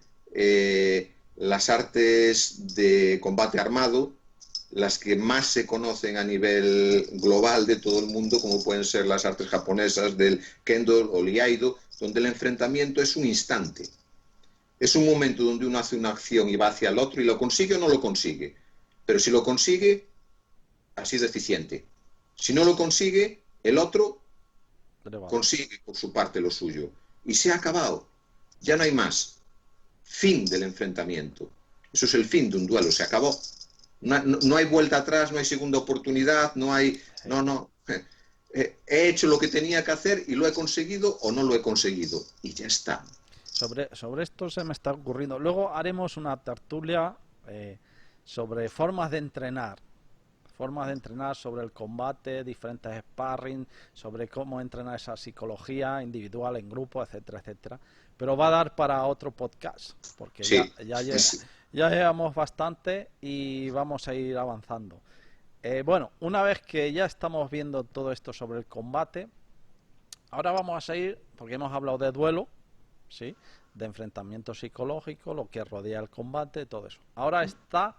las artes de combate armado, las que más se conocen a nivel global de todo el mundo, como pueden ser las artes japonesas del Kendo o Iaido, donde el enfrentamiento es un instante. Es un momento donde uno hace una acción y va hacia el otro y lo consigue o no lo consigue. Pero si lo consigue, ha sido eficiente. Si no lo consigue, el otro consigue por su parte lo suyo. Y se ha acabado. ya no hay más. Fin del enfrentamiento. Eso es el fin de un duelo, se acabó. No hay vuelta atrás, no hay segunda oportunidad, no hay... No. He hecho lo que tenía que hacer y lo he conseguido o no lo he conseguido. Y ya está. Sobre esto se me está ocurriendo. Luego haremos una tertulia sobre formas de entrenar sobre el combate, diferentes sparring, sobre cómo entrenar esa psicología individual, en grupo, etcétera, etcétera. Pero va a dar para otro podcast, porque Sí. ya llevamos bastante y vamos a ir avanzando. Bueno, una vez que ya estamos viendo todo esto sobre el combate, ahora vamos a seguir, porque hemos hablado de duelo, ¿sí? De enfrentamiento psicológico, lo que rodea el combate, todo eso. Ahora está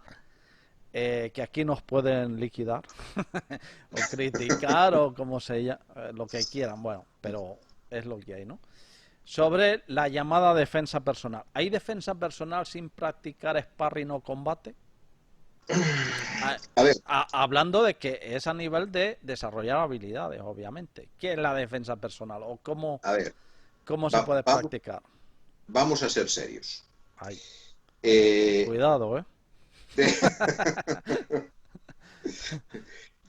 que aquí nos pueden liquidar o criticar o como se llama, lo que quieran, bueno, pero es lo que hay, ¿no? Sobre la llamada defensa personal. ¿Hay defensa personal sin practicar sparring o combate? A ver, Hablando de que es a nivel de desarrollar habilidades, obviamente. ¿Qué es la defensa personal o a ver, cómo se puede practicar? vamos a ser serios. Ay, Eh, cuidado, ¿eh?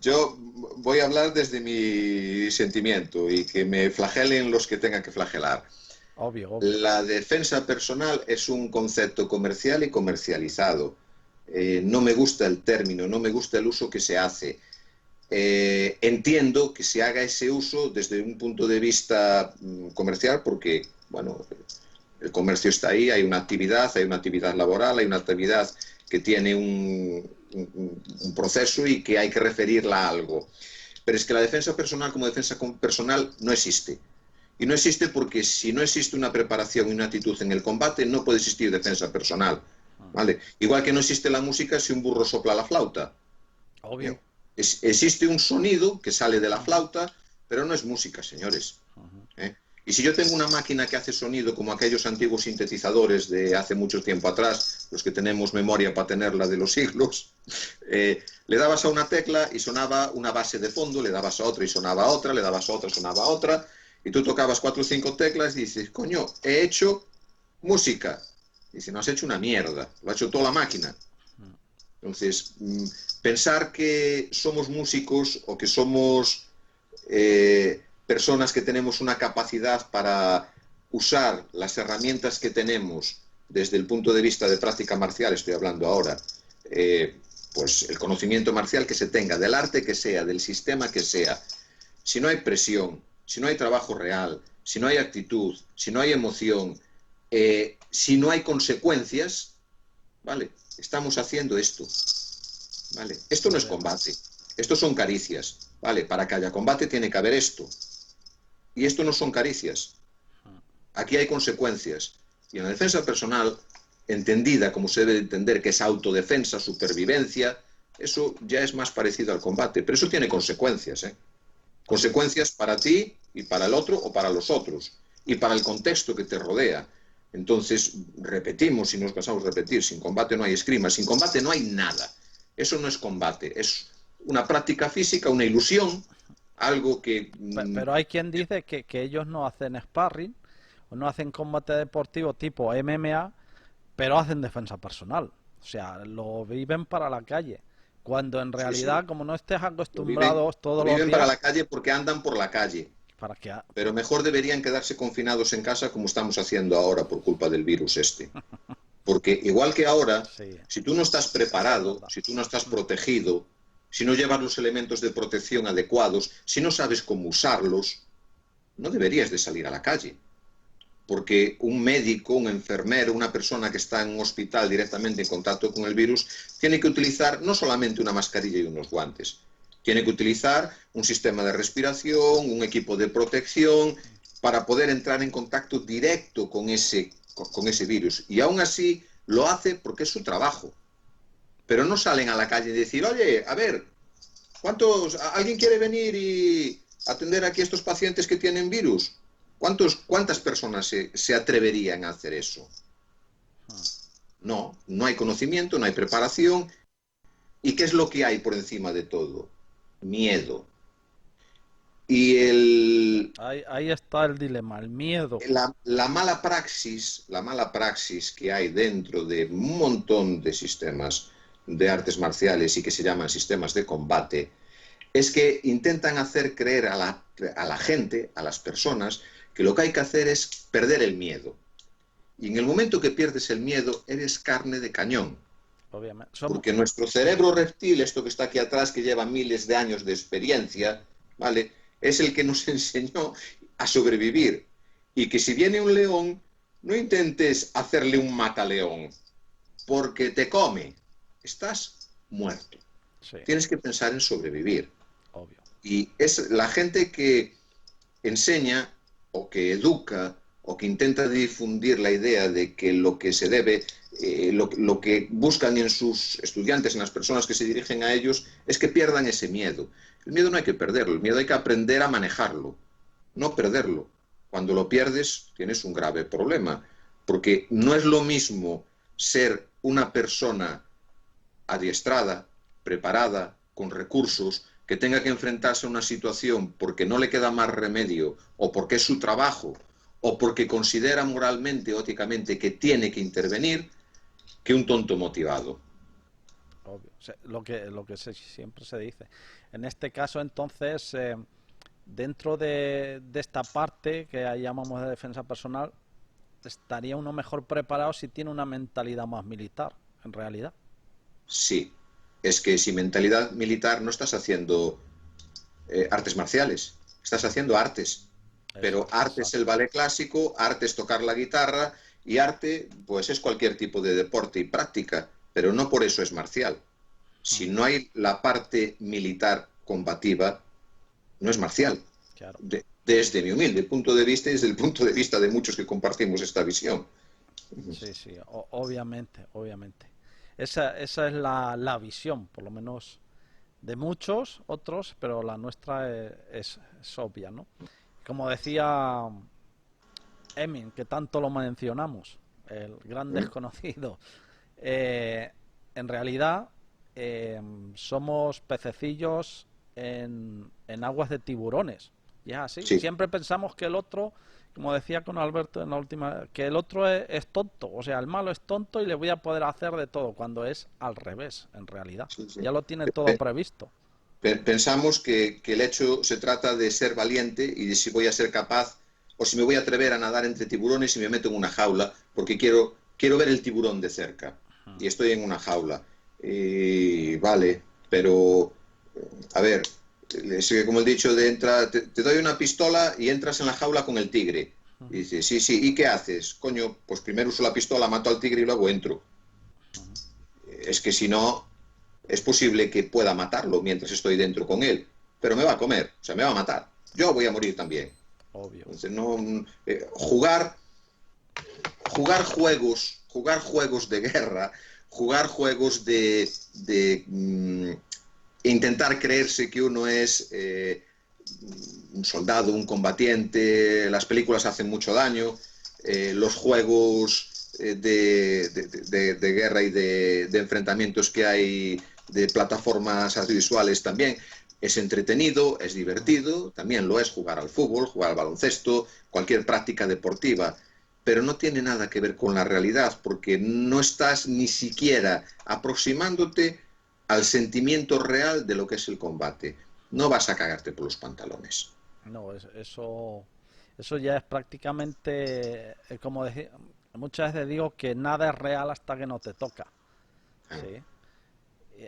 Yo voy a hablar desde mi sentimiento y que me flagelen los que tengan que flagelar. Obvio. La defensa personal es un concepto comercial y comercializado. No me gusta el término, no me gusta el uso que se hace. Entiendo que se haga ese uso desde un punto de vista comercial porque, bueno, el comercio está ahí, hay una actividad laboral, hay una actividad que tiene un proceso y que hay que referirla a algo. Pero es que la defensa personal como defensa personal no existe. Y no existe porque si no existe una preparación y una actitud en el combate, no puede existir defensa personal. ¿Vale? Igual que no existe la música si un burro sopla la flauta. Obvio. Existe un sonido que sale de la flauta, pero no es música, señores. Y si yo tengo una máquina que hace sonido como aquellos antiguos sintetizadores de hace mucho tiempo atrás, los que tenemos memoria para tenerla de los siglos, le dabas a una tecla y sonaba una base de fondo, le dabas a otra y sonaba otra, le dabas a otra y sonaba otra, y tú tocabas 4 o 5 teclas y dices, coño, he hecho música. Dice, no has hecho una mierda, lo ha hecho toda la máquina. Entonces, pensar que somos músicos o que somos personas que tenemos una capacidad para usar las herramientas que tenemos desde el punto de vista de práctica marcial, estoy hablando ahora, pues el conocimiento marcial que se tenga, del arte que sea, del sistema que sea, si no hay presión, si no hay trabajo real, si no hay actitud, si no hay emoción, si no hay consecuencias, ¿vale? Estamos haciendo esto, ¿vale? Esto no es combate, esto son caricias, ¿vale? Para que haya combate tiene que haber esto. Y esto no son caricias. Aquí hay consecuencias. Y en la defensa personal, entendida como se debe entender, que es autodefensa, supervivencia, eso ya es más parecido al combate. Pero eso tiene consecuencias, ¿eh? Consecuencias para ti y para el otro o para los otros. Y para el contexto que te rodea. Entonces, repetimos y nos cansamos de repetir, sin combate no hay esgrima, sin combate no hay nada. Eso no es combate, es una práctica física, una ilusión, algo que... Pero hay quien dice que ellos no hacen sparring o no hacen combate deportivo tipo MMA, pero hacen defensa personal. O sea, lo viven para la calle. Cuando en realidad, sí, como no estés acostumbrados todos los días... para la calle porque andan por la calle. Para que... Pero mejor deberían quedarse confinados en casa como estamos haciendo ahora por culpa del virus este. Porque igual que ahora, sí, si tú no estás preparado, si tú no estás protegido, si no llevas los elementos de protección adecuados, si no sabes cómo usarlos, no deberías de salir a la calle. Porque un médico, un enfermero, una persona que está en un hospital directamente en contacto con el virus, tiene que utilizar no solamente una mascarilla y unos guantes, tiene que utilizar un sistema de respiración, un equipo de protección, para poder entrar en contacto directo con ese virus. Y aún así lo hace porque es su trabajo. Pero no salen a la calle y decir, oye, a ver, ¿alguien quiere venir y atender aquí a estos pacientes que tienen virus? ¿Cuántas personas se atreverían a hacer eso? No hay conocimiento, no hay preparación. ¿Y qué es lo que hay por encima de todo? Miedo. Y Ahí está el dilema, el miedo. la mala praxis que hay dentro de un montón de sistemas de artes marciales y que se llaman sistemas de combate, es que intentan hacer creer a la gente, a las personas, que lo que hay que hacer es perder el miedo. Y en el momento que pierdes el miedo, eres carne de cañón. Obviamente. Porque nuestro cerebro reptil, esto que está aquí atrás, que lleva miles de años de experiencia, ¿vale? Es el que nos enseñó a sobrevivir. Y que si viene un león, no intentes hacerle un mataleón, porque te come. Estás muerto. Sí, Tienes que pensar en sobrevivir. obvio. Y es la gente que enseña o que educa o que intenta difundir la idea de que lo que se debe, lo que buscan en sus estudiantes, en las personas que se dirigen a ellos, es que pierdan ese miedo. El miedo no hay que perderlo, el miedo hay que aprender a manejarlo, no perderlo. Cuando lo pierdes, tienes un grave problema, porque no es lo mismo ser una persona adiestrada, preparada, con recursos, que tenga que enfrentarse a una situación porque no le queda más remedio, o porque es su trabajo, o porque considera moralmente o éticamente que tiene que intervenir, que un tonto motivado. Obvio. O sea, siempre se dice. En este caso, entonces, dentro de esta parte que llamamos de defensa personal, estaría uno mejor preparado si tiene una mentalidad más militar, en realidad. Sí, es que sin mentalidad militar no estás haciendo artes marciales, estás haciendo artes. Eso Pero es, arte es el exacto. ballet clásico, arte es tocar la guitarra y arte pues es cualquier tipo de deporte y práctica, pero no por eso es marcial. Si no hay la parte militar combativa, no es marcial. Claro. Desde mi humilde punto de vista y desde el punto de vista de muchos que compartimos esta visión. Sí, sí, obviamente, obviamente. Esa es la visión, por lo menos de muchos otros, pero la nuestra es obvia, ¿no? Como decía Emin, que tanto lo mencionamos, el gran desconocido, eh, en realidad somos pececillos en aguas de tiburones. Y es así. Sí, Siempre pensamos que el otro, como decía con Alberto en la última, que el otro es tonto. O sea, el malo es tonto y le voy a poder hacer de todo, cuando es al revés, en realidad. sí, sí. Ya lo tiene todo previsto. Pensamos que el hecho se trata de ser valiente y de si voy a ser capaz o si me voy a atrever a nadar entre tiburones y me meto en una jaula porque quiero ver el tiburón de cerca y estoy en una jaula. Y vale, pero a ver, es como el dicho de te doy una pistola y entras en la jaula con el tigre. Y dice, sí, sí, ¿y qué haces? Coño, pues primero uso la pistola, mato al tigre y luego entro. Es que si no, es posible que pueda matarlo mientras estoy dentro con él, pero me va a comer, o sea, me va a matar. Yo voy a morir también. Obvio. Entonces, no, jugar juegos de guerra, jugar juegos de intentar creerse que uno es un soldado, un combatiente, las películas hacen mucho daño, los juegos de guerra y de enfrentamientos que hay de plataformas audiovisuales también. Es entretenido, es divertido, también lo es jugar al fútbol, jugar al baloncesto, cualquier práctica deportiva, pero no tiene nada que ver con la realidad, porque no estás ni siquiera aproximándote al sentimiento real de lo que es el combate. No vas a cagarte por los pantalones. No, eso ya es prácticamente, como decir, muchas veces digo que nada es real hasta que no te toca. ¿Sí?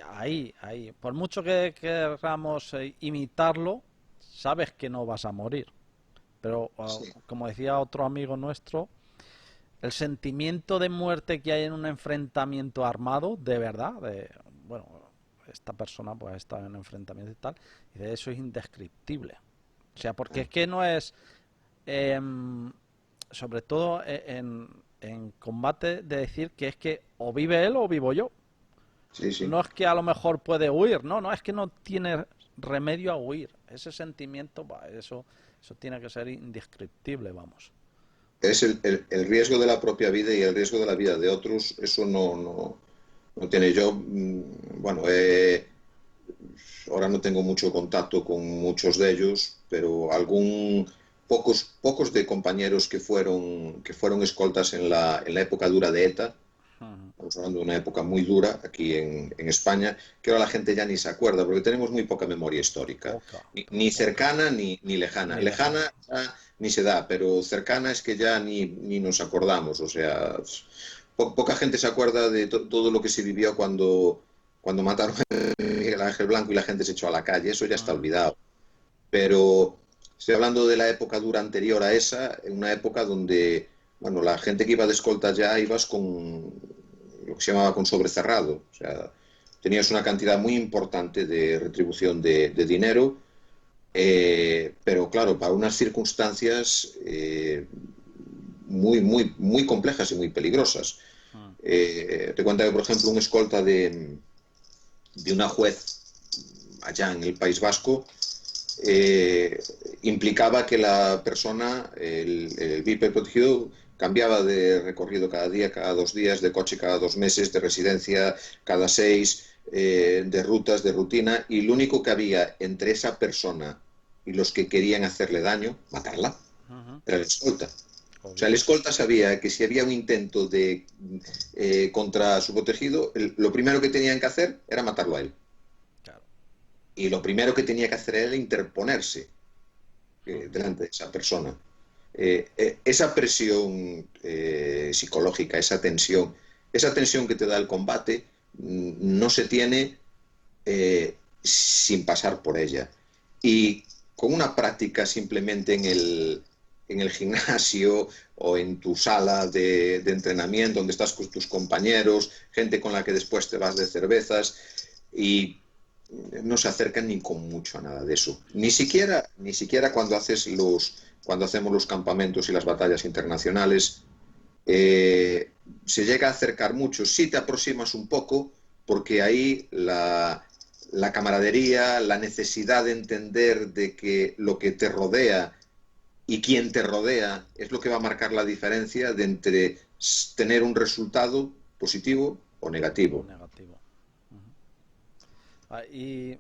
Ahí. Por mucho que queramos imitarlo, sabes que no vas a morir. Pero, Sí, como decía otro amigo nuestro, el sentimiento de muerte que hay en un enfrentamiento armado, de verdad, bueno, esta persona pues está en un enfrentamiento y tal, y de eso es indescriptible. O sea, porque es que no es, em, sobre todo en combate, de decir que es que o vive él o vivo yo. sí, sí. No es que a lo mejor puede huir, no, es que no tiene remedio a huir. Ese sentimiento, eso tiene que ser indescriptible, vamos. Es el riesgo de la propia vida y el riesgo de la vida de otros, eso no tiene yo. Bueno, ahora no tengo mucho contacto con muchos de ellos, pero pocos de compañeros que fueron escoltas en la época dura de ETA. Estamos hablando de una época muy dura aquí en España, que ahora la gente ya ni se acuerda, porque tenemos muy poca memoria histórica, Poca, ni poca. cercana ni lejana. Ni Lejana lejana. ya ni se da, pero cercana es que ya ni nos acordamos. O sea, poca gente se acuerda de todo lo que se vivió cuando mataron a Miguel Ángel Blanco y la gente se echó a la calle. Eso ya está olvidado. Pero estoy hablando de la época dura anterior a esa, en una época donde, bueno, la gente que iba de escolta ya ibas con lo que se llamaba con sobre cerrado. O sea, tenías una cantidad muy importante de retribución de dinero, pero claro, para unas circunstancias muy complejas y muy peligrosas. Te cuenta que, por ejemplo, un escolta de una juez allá en el País Vasco implicaba que la persona, el VIP protegido, cambiaba de recorrido cada día, cada 2 días, de coche cada 2 meses, de residencia cada 6, de rutas, de rutina, y lo único que había entre esa persona y los que querían hacerle daño, matarla, era el escolta. O sea, Obvio. el escolta sabía que si había un intento contra su protegido, lo primero que tenían que hacer era matarlo a él. Claro. Y lo primero que tenía que hacer era interponerse delante de esa persona. Esa presión psicológica, esa tensión que te da el combate, no se tiene sin pasar por ella. Y con una práctica simplemente en el gimnasio o en tu sala de entrenamiento, donde estás con tus compañeros, gente con la que después te vas de cervezas, y no se acercan ni con mucho a nada de eso. Ni siquiera cuando hacemos los campamentos y las batallas internacionales, se llega a acercar mucho. Sí te aproximas un poco, porque ahí la camaradería, la necesidad de entender de que lo que te rodea y quien te rodea es lo que va a marcar la diferencia de entre tener un resultado positivo o O negativo. negativo. Ah, y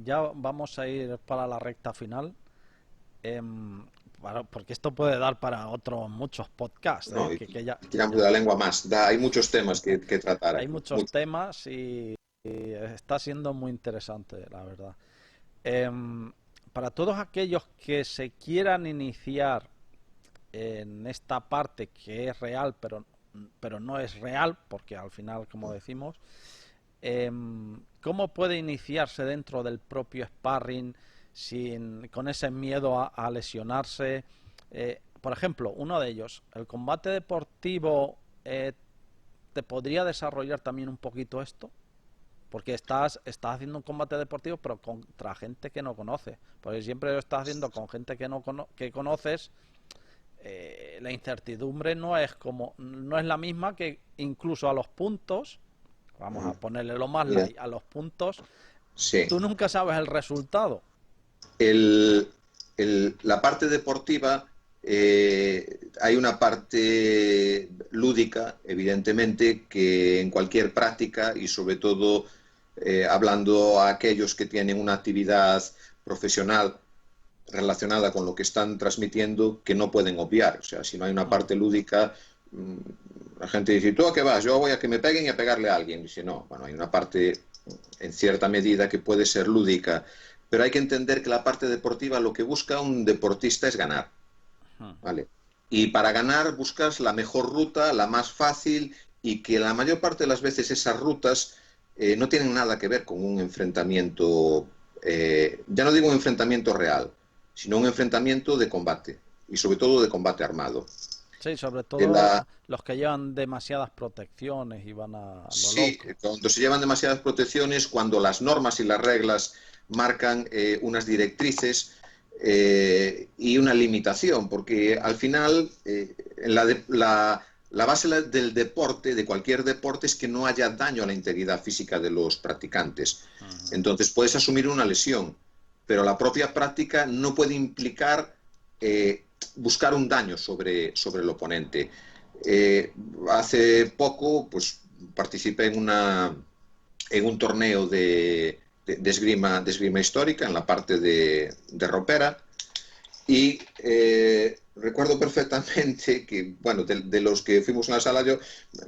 ya vamos a ir para la recta final. Porque esto puede dar para otros muchos podcasts, No, que ya, tiramos de la lengua más. Hay muchos temas que tratar hay aquí. muchos Mucho. temas y está siendo muy interesante, la verdad. Em, para todos aquellos que se quieran iniciar en esta parte que es real, pero no es real, porque al final, como decimos, ¿cómo puede iniciarse dentro del propio sparring con ese miedo a lesionarse? Por ejemplo, uno de ellos, el combate deportivo, ¿te podría desarrollar también un poquito esto? Porque estás haciendo un combate deportivo, pero contra gente que no conoce. Porque siempre lo estás haciendo con gente que conoces. La incertidumbre no es la misma que incluso a los puntos. Vamos a ponerle lo más Mira, light a los puntos. sí. Tú nunca sabes el resultado. El- la parte deportiva, hay una parte lúdica, evidentemente, que en cualquier práctica y sobre todo hablando a aquellos que tienen una actividad profesional relacionada con lo que están transmitiendo, que no pueden obviar. O sea, si no hay una parte lúdica, la gente dice, ¿tú a qué vas? Yo voy a que me peguen y a pegarle a alguien. Dice, no, bueno, hay una parte en cierta medida que puede ser lúdica, pero hay que entender que la parte deportiva, lo que busca un deportista es ganar, ¿vale? Y para ganar buscas la mejor ruta, la más fácil, y que la mayor parte de las veces esas rutas no tienen nada que ver con un enfrentamiento, ya no digo un enfrentamiento real, sino un enfrentamiento de combate, y sobre todo de combate armado. Sí, sobre De todo la, los que llevan demasiadas protecciones y van a lo Sí, loco. cuando se llevan demasiadas protecciones, cuando las normas y las reglas marcan unas directrices y una limitación, porque al final la base del deporte, de cualquier deporte, es que no haya daño a la integridad física de los practicantes. Entonces puedes asumir una lesión, pero la propia práctica no puede implicar buscar un daño sobre el oponente. Eh, Hace poco, pues participé en un torneo de esgrima histórica en la parte de ropera. Y recuerdo perfectamente que, bueno, de los que fuimos en la sala, yo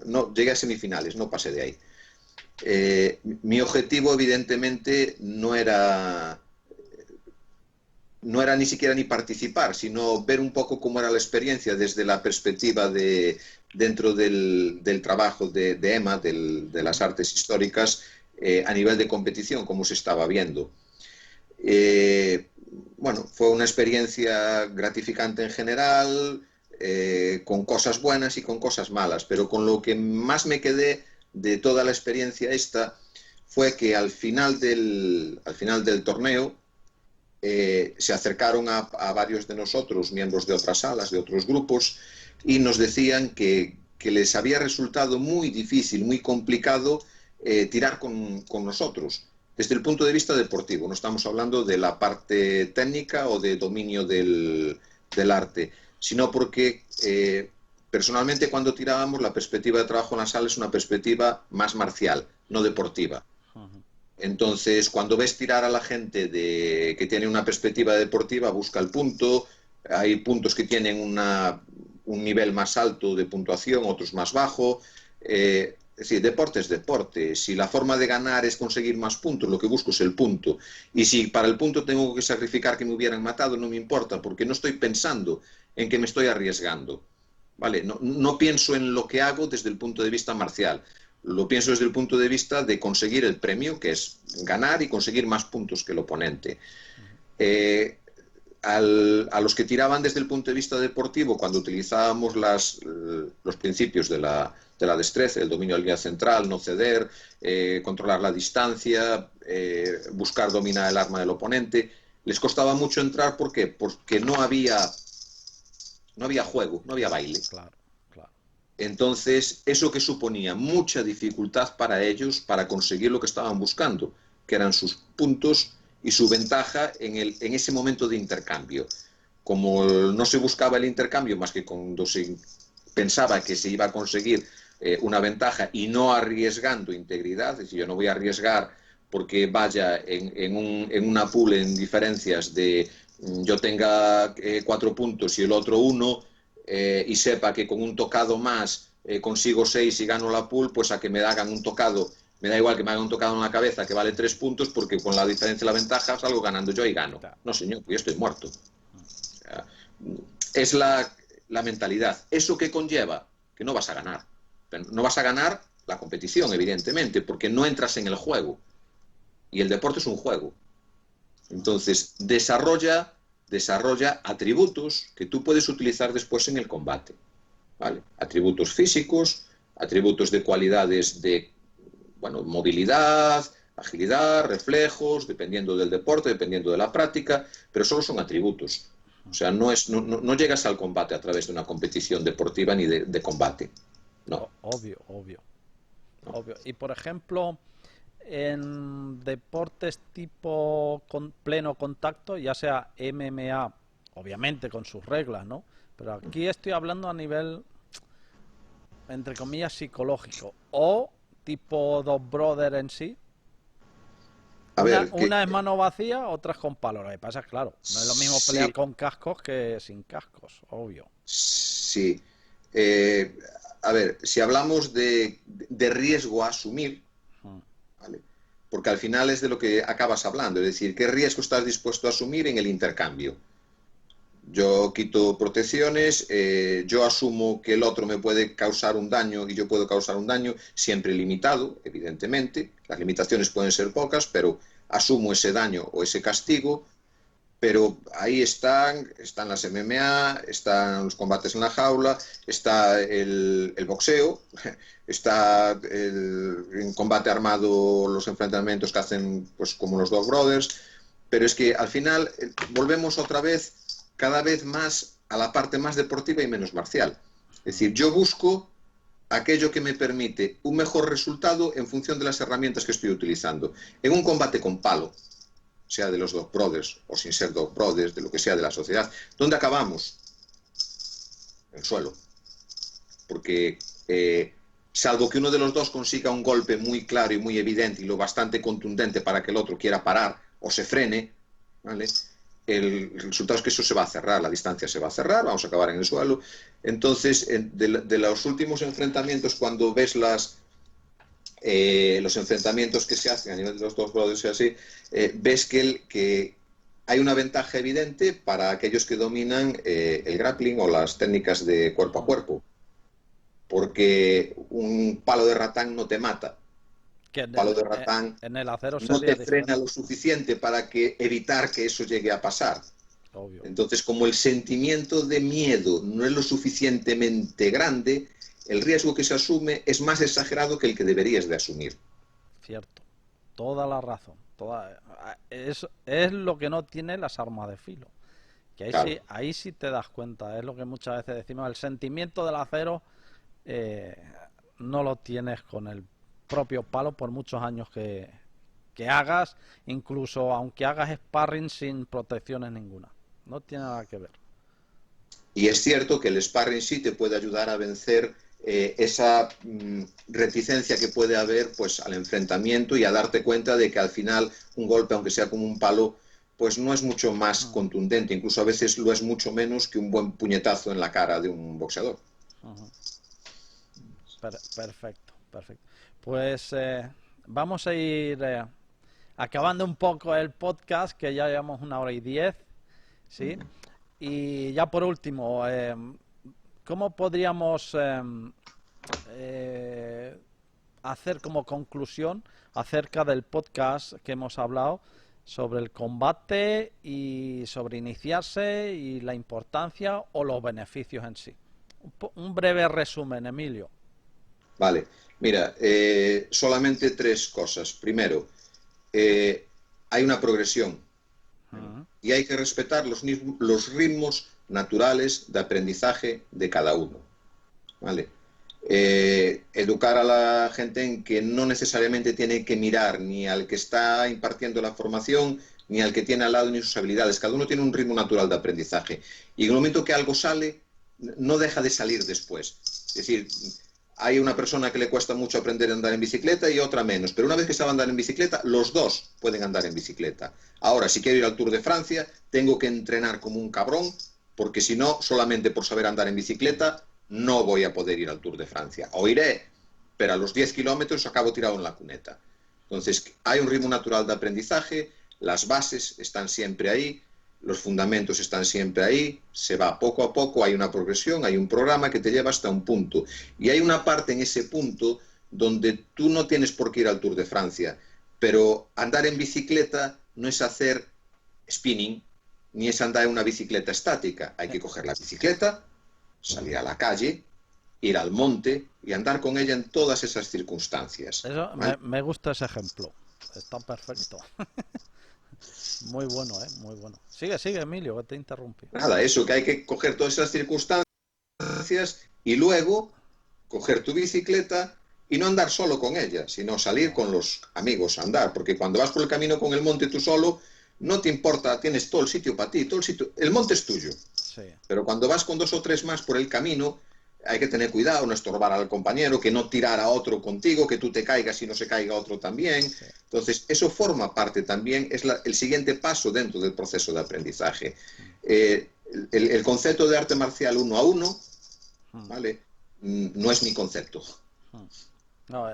no llegué a semifinales, no pasé de ahí. Mi objetivo, evidentemente, no era ni siquiera ni participar, sino ver un poco cómo era la experiencia desde la perspectiva dentro del trabajo de EMA, de las artes históricas, a nivel de competición, cómo se estaba viendo. Eh, bueno, fue una experiencia gratificante en general, con cosas buenas y con cosas malas, pero con lo que más me quedé de toda la experiencia esta fue que al final del torneo se acercaron a varios de nosotros, miembros de otras salas, de otros grupos, y nos decían que les había resultado muy difícil, muy complicado tirar con nosotros desde el punto de vista deportivo. No estamos hablando de la parte técnica o de dominio del arte, sino porque personalmente cuando tirábamos la perspectiva de trabajo en la sala es una perspectiva más marcial, no deportiva. Entonces, cuando ves tirar a la gente que tiene una perspectiva deportiva, busca el punto. Hay puntos que tienen un nivel más alto de puntuación, otros más bajo. Es decir, deporte es deporte. Si la forma de ganar es conseguir más puntos, lo que busco es el punto. Y si para el punto tengo que sacrificar que me hubieran matado, no me importa, porque no estoy pensando en que me estoy arriesgando. ¿Vale? No pienso en lo que hago desde el punto de vista marcial. Lo pienso desde el punto de vista de conseguir el premio, que es ganar y conseguir más puntos que el oponente. Eh, a los que tiraban desde el punto de vista deportivo, cuando utilizábamos los principios de la destreza, el dominio de la línea central, no ceder, controlar la distancia, buscar dominar el arma del oponente, les costaba mucho entrar. ¿Por qué? Porque no había juego, no había baile. Claro, claro. Entonces, eso que suponía mucha dificultad para ellos para conseguir lo que estaban buscando, que eran sus puntos y su ventaja en ese momento de intercambio. Como no se buscaba el intercambio más que cuando se pensaba que se iba a conseguir una ventaja y no arriesgando integridad, es decir, yo no voy a arriesgar porque vaya en una pool en diferencias de yo tenga 4 puntos y el otro 1, y sepa que con un tocado más consigo 6 y gano la pool, pues a que me hagan un tocado, me da igual que me hagan un tocado en la cabeza que vale 3 puntos, porque con la diferencia y la ventaja salgo ganando yo y gano. No, señor, yo estoy muerto. O sea, es la mentalidad. ¿Eso qué conlleva? Que no vas a ganar. Pero no vas a ganar la competición, evidentemente, porque no entras en el juego. Y el deporte es un juego. Entonces, desarrolla atributos que tú puedes utilizar después en el combate. ¿Vale? Atributos físicos, atributos de cualidades de movilidad, agilidad, reflejos, dependiendo del deporte, dependiendo de la práctica, pero solo son atributos. O sea, no llegas al combate a través de una competición deportiva ni de combate. No. Obvio, obvio. No. Obvio. Y por ejemplo, en deportes tipo pleno contacto, ya sea MMA, obviamente con sus reglas, ¿no? Pero aquí estoy hablando a nivel, entre comillas, psicológico. O tipo dos brothers en sí. A ver, Una es mano vacía, otra es con palo. Lo que pasa es, claro, no es lo mismo pelear con cascos que sin cascos, obvio. Sí. A ver, si hablamos de riesgo a asumir, ¿vale? Porque al final es de lo que acabas hablando, es decir, ¿qué riesgo estás dispuesto a asumir en el intercambio? Yo quito protecciones, yo asumo que el otro me puede causar un daño y yo puedo causar un daño, siempre limitado, evidentemente. Las limitaciones pueden ser pocas, pero asumo ese daño o ese castigo. Pero ahí están las MMA, están los combates en la jaula, está el boxeo, está en combate armado, los enfrentamientos que hacen pues como los Dog Brothers. Pero es que al final volvemos otra vez cada vez más a la parte más deportiva y menos marcial. Es decir, yo busco aquello que me permite un mejor resultado en función de las herramientas que estoy utilizando. En un combate con palo, sea de los Dog Brothers o sin ser Dog Brothers, de lo que sea de la sociedad, ¿dónde acabamos? En el suelo. Porque salvo que uno de los dos consiga un golpe muy claro y muy evidente y lo bastante contundente para que el otro quiera parar o se frene, ¿vale? El resultado es que eso se va a cerrar, la distancia se va a cerrar, vamos a acabar en el suelo. Entonces, de los últimos enfrentamientos, cuando ves los enfrentamientos que se hacen a nivel de los dos brothers y así, ves que hay una ventaja evidente para aquellos que dominan el grappling o las técnicas de cuerpo a cuerpo, porque un palo de ratán no te mata. Que Un palo de ratán en el acero no sería te frena diferente. lo suficiente para evitar que eso llegue a pasar. Obvio. Entonces, como el sentimiento de miedo no es lo suficientemente grande, el riesgo que se asume es más exagerado que el que deberías de asumir. Cierto. Toda la razón. Es lo que no tiene las armas de filo. Que Claro. ahí sí te das cuenta. Es lo que muchas veces decimos. El sentimiento del acero eh, no lo tienes con el propio palo por muchos años que hagas, incluso aunque hagas sparring sin protecciones ninguna. No tiene nada que ver. Y es cierto que el sparring sí te puede ayudar a vencer esa reticencia que puede haber pues, al enfrentamiento y a darte cuenta de que al final un golpe, aunque sea como un palo, pues no es mucho más Uh-huh. contundente, incluso a veces lo es mucho menos que un buen puñetazo en la cara de un boxeador. Uh-huh. Perfecto, perfecto. Pues vamos a ir acabando un poco el podcast, que ya llevamos 1 hora y 10, ¿sí? Y ya por último, ¿cómo podríamos hacer como conclusión acerca del podcast que hemos hablado sobre el combate y sobre iniciarse y la importancia o los beneficios en sí? Un breve resumen, Emilio. Vale, mira, solamente tres cosas. Primero, hay una progresión y hay que respetar los ritmos naturales de aprendizaje de cada uno. ¿Vale? Educar a la gente en que no necesariamente tiene que mirar ni al que está impartiendo la formación ni al que tiene al lado ni sus habilidades. Cada uno tiene un ritmo natural de aprendizaje. Y en el momento que algo sale, no deja de salir después. Es decir, hay una persona que le cuesta mucho aprender a andar en bicicleta y otra menos, pero una vez que sabe andar en bicicleta, los dos pueden andar en bicicleta. Ahora, si quiero ir al Tour de Francia, tengo que entrenar como un cabrón, porque si no, solamente por saber andar en bicicleta, no voy a poder ir al Tour de Francia. O iré, pero a los 10 kilómetros acabo tirado en la cuneta. Entonces, hay un ritmo natural de aprendizaje, las bases están siempre ahí, los fundamentos están siempre ahí, se va poco a poco, hay una progresión, hay un programa que te lleva hasta un punto. Y hay una parte en ese punto donde tú no tienes por qué ir al Tour de Francia, pero andar en bicicleta no es hacer spinning, ni es andar en una bicicleta estática. Hay que coger la bicicleta, salir a la calle, ir al monte y andar con ella en todas esas circunstancias. Eso ¿Vale? me gusta ese ejemplo. Está perfecto. Muy bueno, muy bueno. Sigue, sigue, Emilio, que te interrumpí. Nada, eso, que hay que coger todas esas circunstancias y luego coger tu bicicleta y no andar solo con ella, sino salir con los amigos a andar, porque cuando vas por el camino con el monte tú solo, no te importa, tienes todo el sitio para ti, todo el sitio, el monte es tuyo. Sí. Pero cuando vas con 2 o 3 más por el camino, hay que tener cuidado, no estorbar al compañero, que no tirar a otro contigo, que tú te caigas y no se caiga otro también. Sí. Entonces, eso forma parte también, es el siguiente paso dentro del proceso de aprendizaje. El concepto de arte marcial 1 a 1, ¿vale? No es mi concepto. No,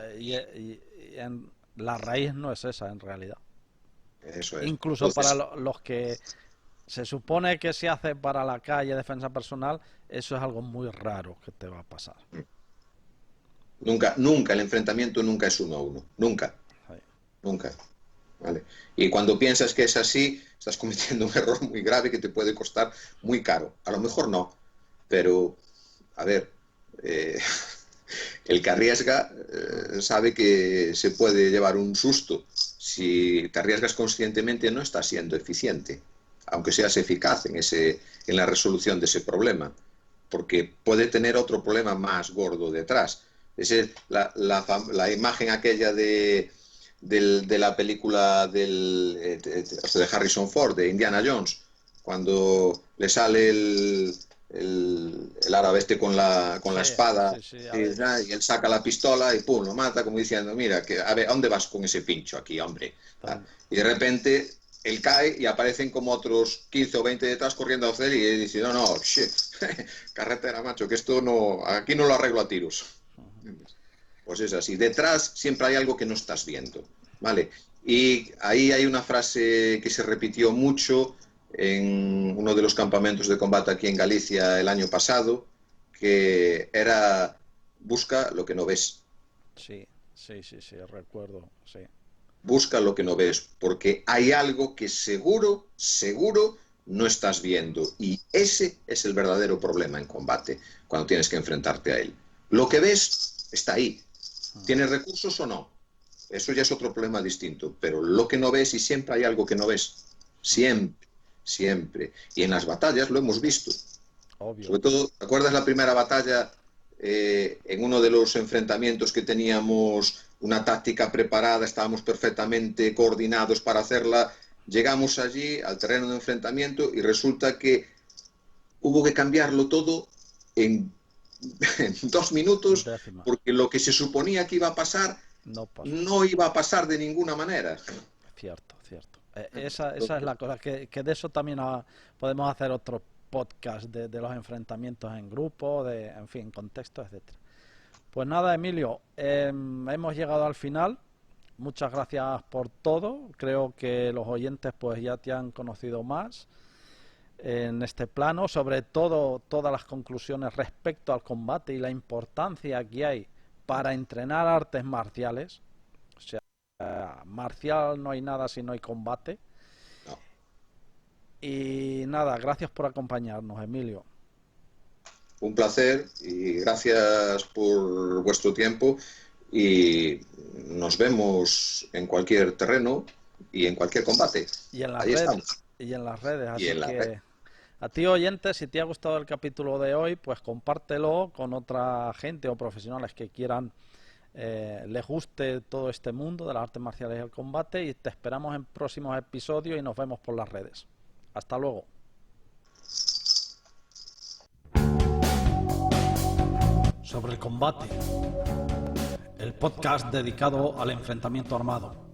la raíz no es esa en realidad. Eso es. Incluso Entonces, para los que se supone que se hace para la calle, defensa personal, eso es algo muy raro que te va a pasar. nunca, el enfrentamiento nunca es 1 a 1. Nunca. Sí. Nunca. ¿Vale? Y cuando piensas que es así, estás cometiendo un error muy grave que te puede costar muy caro. A lo mejor no, pero, a ver, el que arriesga sabe que se puede llevar un susto. Si te arriesgas conscientemente, no estás siendo eficiente, aunque seas eficaz en la resolución de ese problema, porque puede tener otro problema más gordo detrás. Esa es la imagen aquella de la película de Harrison Ford, de Indiana Jones, cuando le sale el árabe este con la Sí, espada, sí, sí, a ver. y él saca la pistola y pum, lo mata, como diciendo, mira, que, a ver, ¿a dónde vas con ese pincho aquí, hombre? Y de repente él cae y aparecen como otros 15 o 20 detrás corriendo a hacer y dice, no, no, shit, carretera, macho, que esto no, aquí no lo arreglo a tiros. Pues es así, detrás siempre hay algo que no estás viendo, ¿vale? Y ahí hay una frase que se repitió mucho en uno de los campamentos de combate aquí en Galicia el año pasado, que era busca lo que no ves, Sí, sí, sí, sí, recuerdo, sí. busca lo que no ves, porque hay algo que seguro, seguro no estás viendo. Y ese es el verdadero problema en combate, cuando tienes que enfrentarte a él. Lo que ves está ahí. ¿Tienes recursos o no? Eso ya es otro problema distinto, pero lo que no ves, y siempre hay algo que no ves, siempre, siempre. Y en las batallas lo hemos visto. Obvio. Sobre todo, ¿te acuerdas la primera batalla en uno de los enfrentamientos que teníamos una táctica preparada, estábamos perfectamente coordinados para hacerla? Llegamos allí al terreno de enfrentamiento y resulta que hubo que cambiarlo todo en, en 2 minutos Décimas. porque lo que se suponía que iba a pasar No pasó. no iba a pasar de ninguna manera. Cierto, cierto. Esa es la cosa, que de eso también podemos hacer otro podcast de los enfrentamientos en grupo, en fin, contexto, etcétera. Pues nada, Emilio, hemos llegado al final. Muchas gracias por todo. Creo que los oyentes pues ya te han conocido más en este plano, sobre todo todas las conclusiones respecto al combate y la importancia que hay para entrenar artes marciales. O sea, marcial no hay nada si no hay combate. No. Y nada, gracias por acompañarnos, Emilio. Un placer y gracias por vuestro tiempo y nos vemos en cualquier terreno y en cualquier combate. Y en las Ahí redes, estamos. y en las redes, Y así en la red. que a ti oyente, si te ha gustado el capítulo de hoy, pues compártelo con otra gente o profesionales que quieran, les guste todo este mundo de las artes marciales y el combate, y te esperamos en próximos episodios y nos vemos por las redes. Hasta luego. Sobre el combate, el podcast dedicado al enfrentamiento armado.